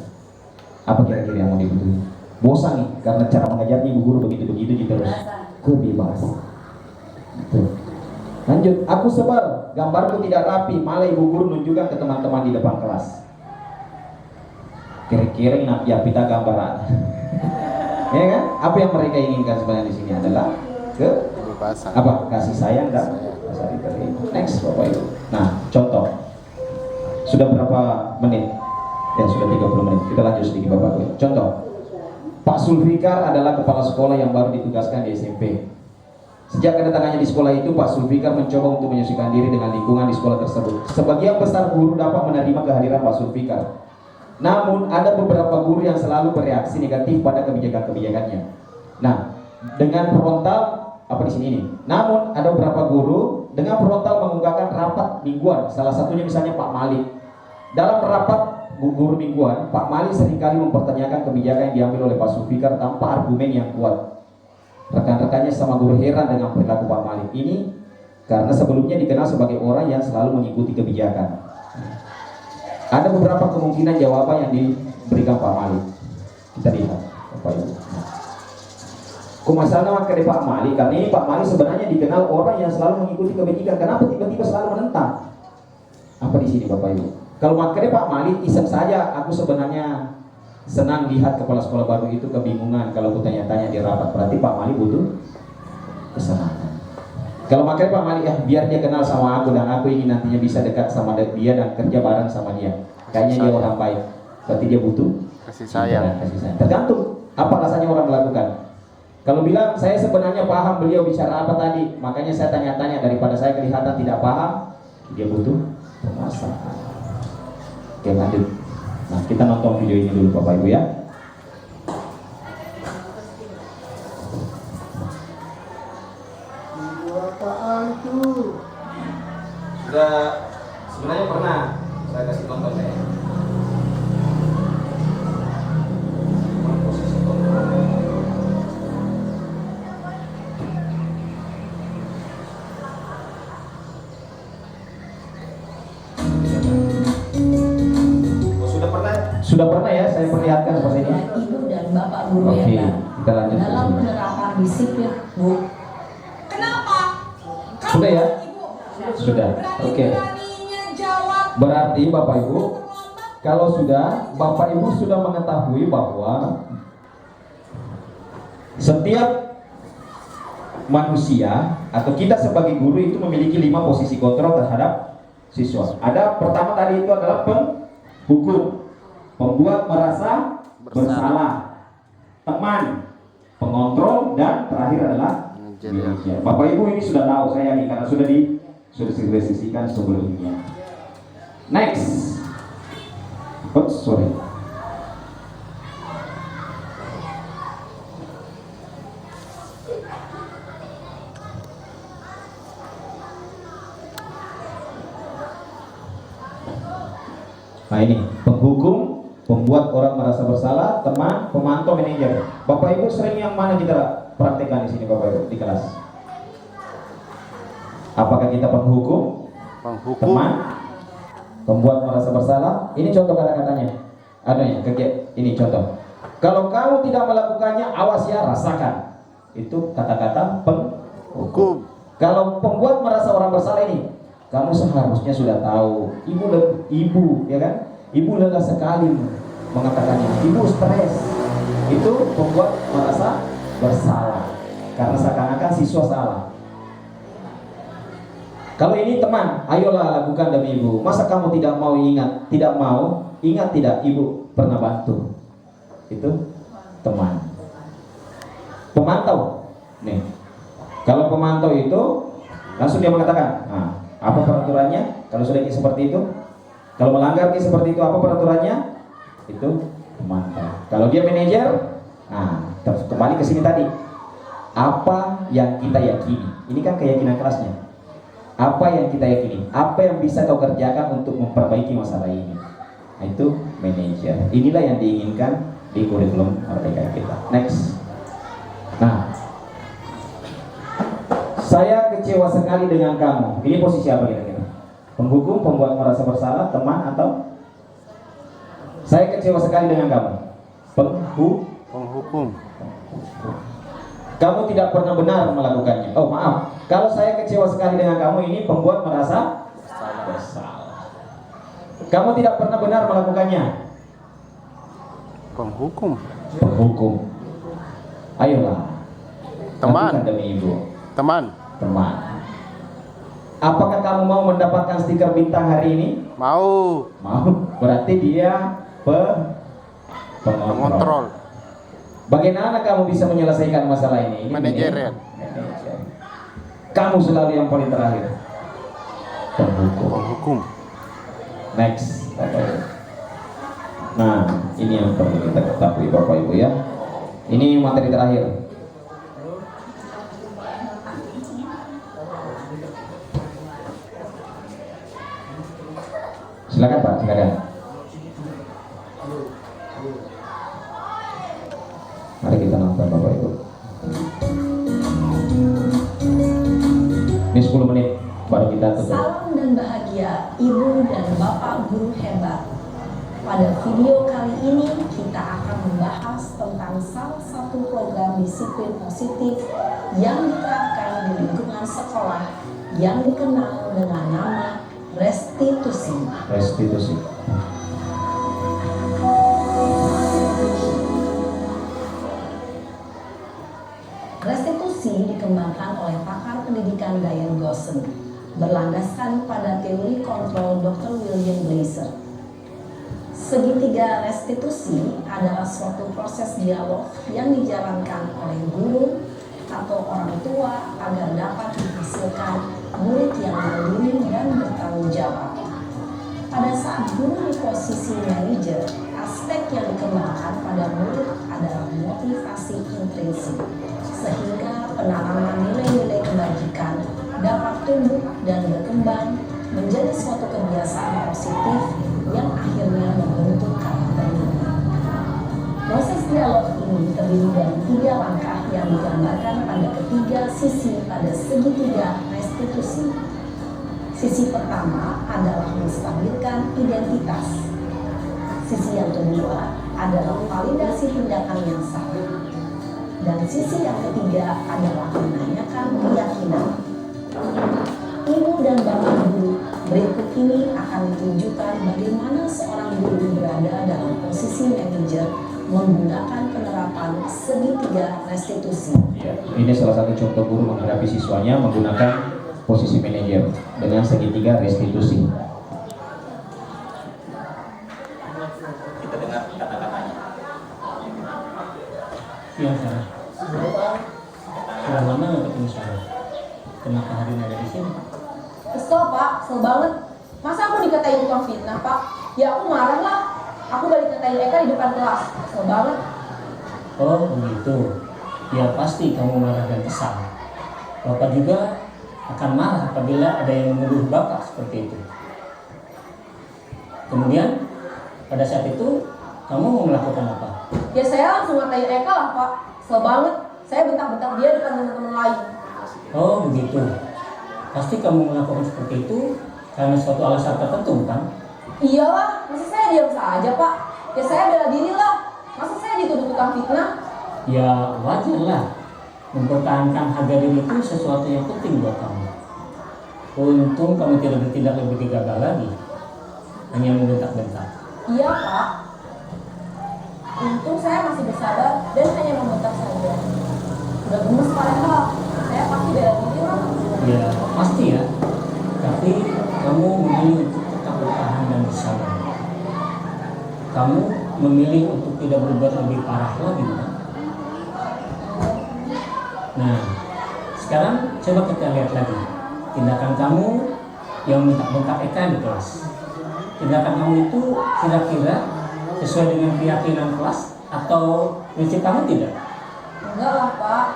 Apa kira-kira yang mau dibutuhin? Bosan nih karena cara mengajarnya ibu guru begitu-begitu terus. Kebebasan. Tuh. Lanjut, aku sebel, gambarku tidak rapi, malah ibu guru nunjukkan ke teman-teman di depan kelas. Kira-kira ya kita gambaran. Ya kan? Apa yang mereka inginkan sebenarnya di sini adalah Kebebasan. apa? Kasih sayang dan rasa diterima. Next, Bapak Ibu. Nah, contoh. Sudah berapa menit? Ya, sudah 30 menit. Kita lanjut sedikit Bapak Ibu. Contoh. Pak Sulfikar adalah kepala sekolah yang baru ditugaskan di SMP. Sejak kedatangannya di sekolah itu, Pak Sulfikar mencoba untuk menyesuaikan diri dengan lingkungan di sekolah tersebut. Sebagian besar guru dapat menerima kehadiran Pak Sulfikar. Namun, ada beberapa guru yang selalu bereaksi negatif pada kebijakan-kebijakannya. Nah, dengan frontal, apa di sini nih? Namun, ada beberapa guru dengan frontal mengungkapkan rapat mingguan. Salah satunya misalnya Pak Malik. Dalam rapat guru mingguan, Pak Malik seringkali mempertanyakan kebijakan yang diambil oleh Pak Sulfikar tanpa argumen yang kuat. Rekan-rekannya sama guru heran dengan perilaku Pak Malik ini karena sebelumnya dikenal sebagai orang yang selalu mengikuti kebijakan. Ada beberapa kemungkinan jawaban yang diberikan Pak Malik. Kita lihat, Bapak Ibu. Kok masalah dari Pak Malik? Karena ini Pak Malik sebenarnya dikenal orang yang selalu mengikuti kebijakan. Kenapa tiba-tiba selalu menentang? Apa di sini, Bapak Ibu? Kalau makanya Pak Malik iseng saja, aku sebenarnya senang lihat kepala sekolah baru itu kebingungan kalau aku tanya-tanya di rapat. Berarti Pak Malik butuh kesenangan. Kalau makanya Pak Malik ya biar dia kenal sama aku dan aku ingin nantinya bisa dekat sama dia dan kerja bareng sama dia. Kayaknya dia orang baik. Berarti dia butuh Kasih sayang. kasih sayang. Tergantung apa rasanya orang melakukan. Kalau bilang saya sebenarnya paham beliau bicara apa tadi, makanya saya tanya-tanya, daripada saya kelihatan tidak paham, dia butuh pemasangan. Oke, lanjut. Nah, kita nonton video ini dulu Bapak Ibu ya. Apaan tuh? Sudah sebenarnya pernah saya kasih contoh saya. Posisi kontrol. Oh, sudah pernah ya saya perlihatkan seperti ini. Ibu dan Bapak guru Oke, hebat kita lanjut. dalam penerapan disiplin, Bu. Sudah ya? Sudah. Oke. Berarti Bapak Ibu, kalau sudah Bapak Ibu sudah mengetahui bahwa setiap manusia atau kita sebagai guru itu memiliki 5 posisi kontrol terhadap siswa. Ada pertama tadi itu adalah penghukum, pembuat merasa bersalah, teman, pengontrol, dan terakhir adalah manajer. Bapak Ibu ini sudah tahu saya yakin karena sudah disesikan sebelumnya. Next. Oh, sorry. Nah ini penghukum, pembuat orang merasa bersalah, teman, pemantau, manajer. Bapak Ibu sering yang mana kita praktekkan di sini Bapak Ibu di kelas? Apakah kita penghukum, teman, pembuat merasa bersalah? Ini contoh kata-katanya. Adanya, ini contoh. Kalau kamu tidak melakukannya, awas ya, rasakan. Itu kata-kata penghukum. Kalau pembuat merasa orang bersalah ini, kamu seharusnya sudah tahu. Ibu, ya kan? Ibu lelah sekali mengatakannya. Ibu stres. Itu pembuat merasa bersalah. Karena seakan-akan siswa salah. Kalau ini teman, ayolah lakukan demi ibu. Masa kamu tidak mau ingat? Tidak mau ingat tidak ibu pernah bantu? Itu teman. Pemantau. Nih. Kalau pemantau itu langsung dia mengatakan, nah, apa peraturannya? Kalau sudah seperti itu, kalau melanggar seperti itu, apa peraturannya? Itu pemantau. Kalau dia manajer, nah, kembali ke sini tadi. Apa yang kita yakini? Ini kan keyakinan kelasnya. Apa yang kita yakini? Apa yang bisa kau kerjakan untuk memperbaiki masalah ini? Nah, itu manajer. Inilah yang diinginkan di kurikulum Merdeka kita. Next. Nah, saya kecewa sekali dengan kamu. Ini posisi apa kira-kira? Penghukum, pembuat merasa bersalah, teman, atau saya kecewa sekali dengan kamu? Penghukum. Kamu tidak pernah benar melakukannya. Oh maaf, kalau saya kecewa sekali dengan kamu, ini pembuat merasa bersalah. Kamu tidak pernah benar melakukannya. Penghukum. Ayolah. Teman. Lakukan demi ibu. Teman. Apakah kamu mau mendapatkan stiker bintang hari ini? Mau. Berarti dia pengontrol. Bagaimana kamu bisa menyelesaikan masalah ini? Manajer. Kamu selalu yang paling terakhir. Penghukum. Next. Nah, ini yang perlu kita ketahui Bapak Ibu ya. Ini materi terakhir. Silakan Pak, silakan. Mari kita nonton Bapak Ibu. Ini 10 menit baru kita tutup. Salam dan bahagia Ibu dan Bapak guru hebat. Pada video kali ini kita akan membahas tentang salah satu program disiplin positif yang diterapkan di lingkungan sekolah yang dikenal dengan nama restitusi. Restitusi dikembangkan oleh pakar pendidikan Diane Gosson, berlandaskan pada teori kontrol Dr. William Blaser. Segitiga restitusi adalah suatu proses dialog yang dijalankan oleh guru atau orang tua agar dapat menghasilkan murid yang mandiri dan bertanggung jawab. Pada saat guru di posisi manajer, aspek yang dikembangkan pada murid adalah motivasi intrinsik, sehingga penanaman nilai-nilai kebajikan dapat tumbuh dan berkembang menjadi suatu kebiasaan positif yang akhirnya membentuk karakternya. Proses dialog ini terdiri dari 3 langkah yang digambarkan pada ketiga sisi pada segitiga restitusi. Sisi pertama adalah menstabilkan identitas. Sisi yang kedua adalah validasi tindakan yang salah. Dan sisi yang ketiga adalah menanyakan keyakinan. Ibu dan bapak guru, berikut ini akan ditunjukkan bagaimana seorang guru berada dalam posisi manajer menggunakan penerapan segitiga restitusi. Ya, ini salah satu contoh guru menghadapi siswanya menggunakan posisi manajer dengan segitiga restitusi. Kita dengar kata-katanya. Iya, Sarah. Sudah lama nggak ketemu Sarah? Kenapa hari ini ada di sini? Kesel Pak, kesel banget. Masa aku dikatain tukang fitnah Pak? Ya aku marah lah. Aku balik katain Eka di depan kelas. Kesel banget. Oh begitu. Ya pasti kamu marah dan kesal. Bapak juga akan marah apabila ada yang menuduh Bapak seperti itu. Kemudian pada saat itu kamu mau melakukan apa? Ya saya langsung ngatain Eka lah Pak. Kesel banget. Saya bentak-bentak dia depan teman-teman lain. Oh begitu. Pasti kamu melakukan seperti itu karena suatu alasan tertentu, bukan? Iyalah, masa saya diam saja Pak? Ya saya bela diri lah. Masa saya dituduh tukang fitnah? Ya wajar lah. Mempertahankan harga diri itu sesuatu yang penting buat kamu. Untung kamu tidak bertindak lebih gegabah lagi, hanya membentak-bentak. Iya Pak. Untung saya masih bersabar dan hanya membentak saja. Udah gemes padahal. Saya pasti bela diri lah. Ya pasti ya. Tapi kamu memilih untuk tetap bertahan dan bersabar. Kamu memilih untuk tidak berbuat lebih parah lagi, bukan? Nah, sekarang coba kita lihat lagi tindakan kamu yang bentak-bentak Eka di kelas. Tindakan kamu itu kira-kira sesuai dengan keyakinan kelas atau prinsip kamu tidak? Enggak lah Pak.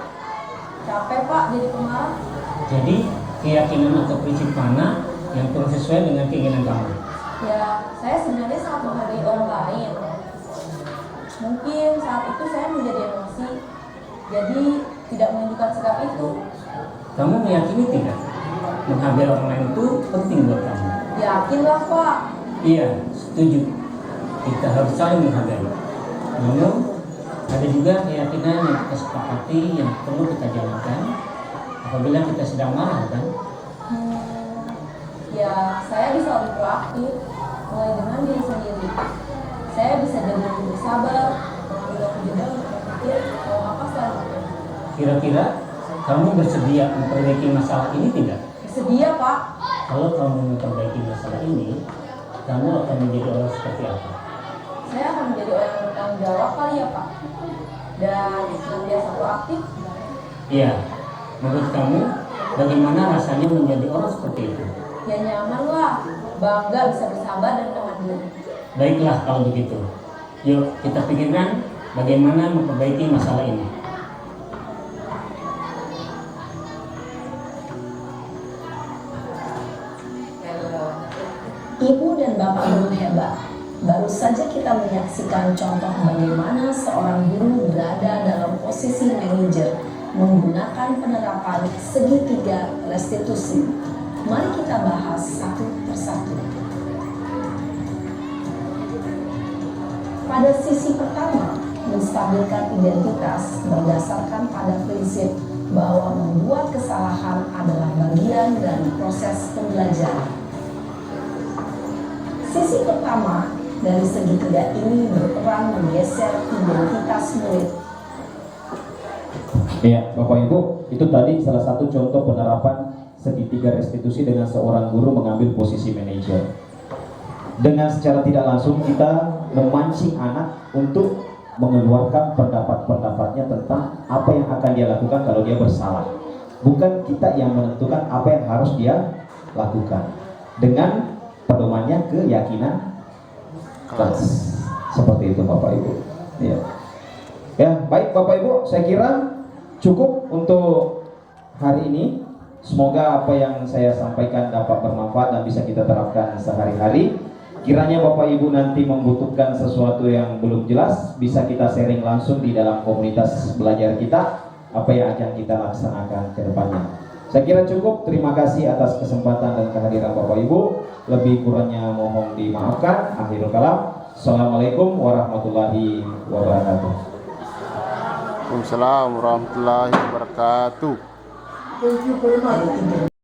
Capek Pak jadi pemarah. Jadi keyakinan atau prinsip mana yang kurang sesuai dengan keinginan kamu? Ya, saya sebenarnya sangat menghargai orang lain. Mungkin saat itu saya menjadi emosi, jadi tidak menunjukkan sikap itu. Kamu meyakini tidak? Menghargai orang lain itu penting buat kamu. Yakinlah Pak. Iya, setuju. Kita harus saling menghargai. Namun, ada juga keyakinan yang kita sepakati yang perlu kita jalankan apabila kita sedang marah, kan? Ya, saya bisa lebih proaktif, mulai dengan diri sendiri. Saya bisa jadi lebih bersabar, mengambil waktu jeda untuk berpikir kalau apa selanjutnya. Kira-kira kamu bersedia memperbaiki masalah ini tidak? Bersedia Pak. Kalau kamu memperbaiki masalah ini, kamu akan menjadi orang seperti apa? Saya akan menjadi orang yang bertanggung jawab kali ya Pak. Dan senantiasa proaktif. Iya, menurut kamu bagaimana rasanya menjadi orang seperti itu? Ya nyaman lah, bangga bisa bersabar dan menahan diri. Baiklah kalau begitu. Yuk kita pikirkan bagaimana memperbaiki masalah ini. Ibu dan Bapak guru hebat. Baru saja kita menyaksikan contoh bagaimana seorang guru berada dalam posisi manajer menggunakan penerapan segitiga restitusi. Mari kita bahas satu persatu. Pada sisi pertama, menstabilkan identitas berdasarkan pada prinsip bahwa membuat kesalahan adalah bagian dari proses pembelajaran. Sisi pertama dari segitiga ini berperan menggeser identitas murid. Ya, Bapak Ibu, itu tadi salah satu contoh penerapan segitiga restitusi dengan seorang guru mengambil posisi manajer. Dengan secara tidak langsung kita memancing anak untuk mengeluarkan pendapat-pendapatnya tentang apa yang akan dia lakukan kalau dia bersalah. Bukan kita yang menentukan apa yang harus dia lakukan dengan pedomannya keyakinan keras. Seperti itu Bapak Ibu. Ya. Ya, baik Bapak Ibu, saya kira cukup untuk hari ini. Semoga apa yang saya sampaikan dapat bermanfaat dan bisa kita terapkan sehari-hari. Kiranya Bapak Ibu nanti membutuhkan sesuatu yang belum jelas, bisa kita sharing langsung di dalam komunitas belajar kita, apa yang akan kita laksanakan ke depannya. Saya kira cukup. Terima kasih atas kesempatan dan kehadiran Bapak Ibu. Lebih kurangnya mohon dimaafkan. Akhirul kalam. Assalamualaikum warahmatullahi wabarakatuh. Waalaikumsalam warahmatullahi wabarakatuh.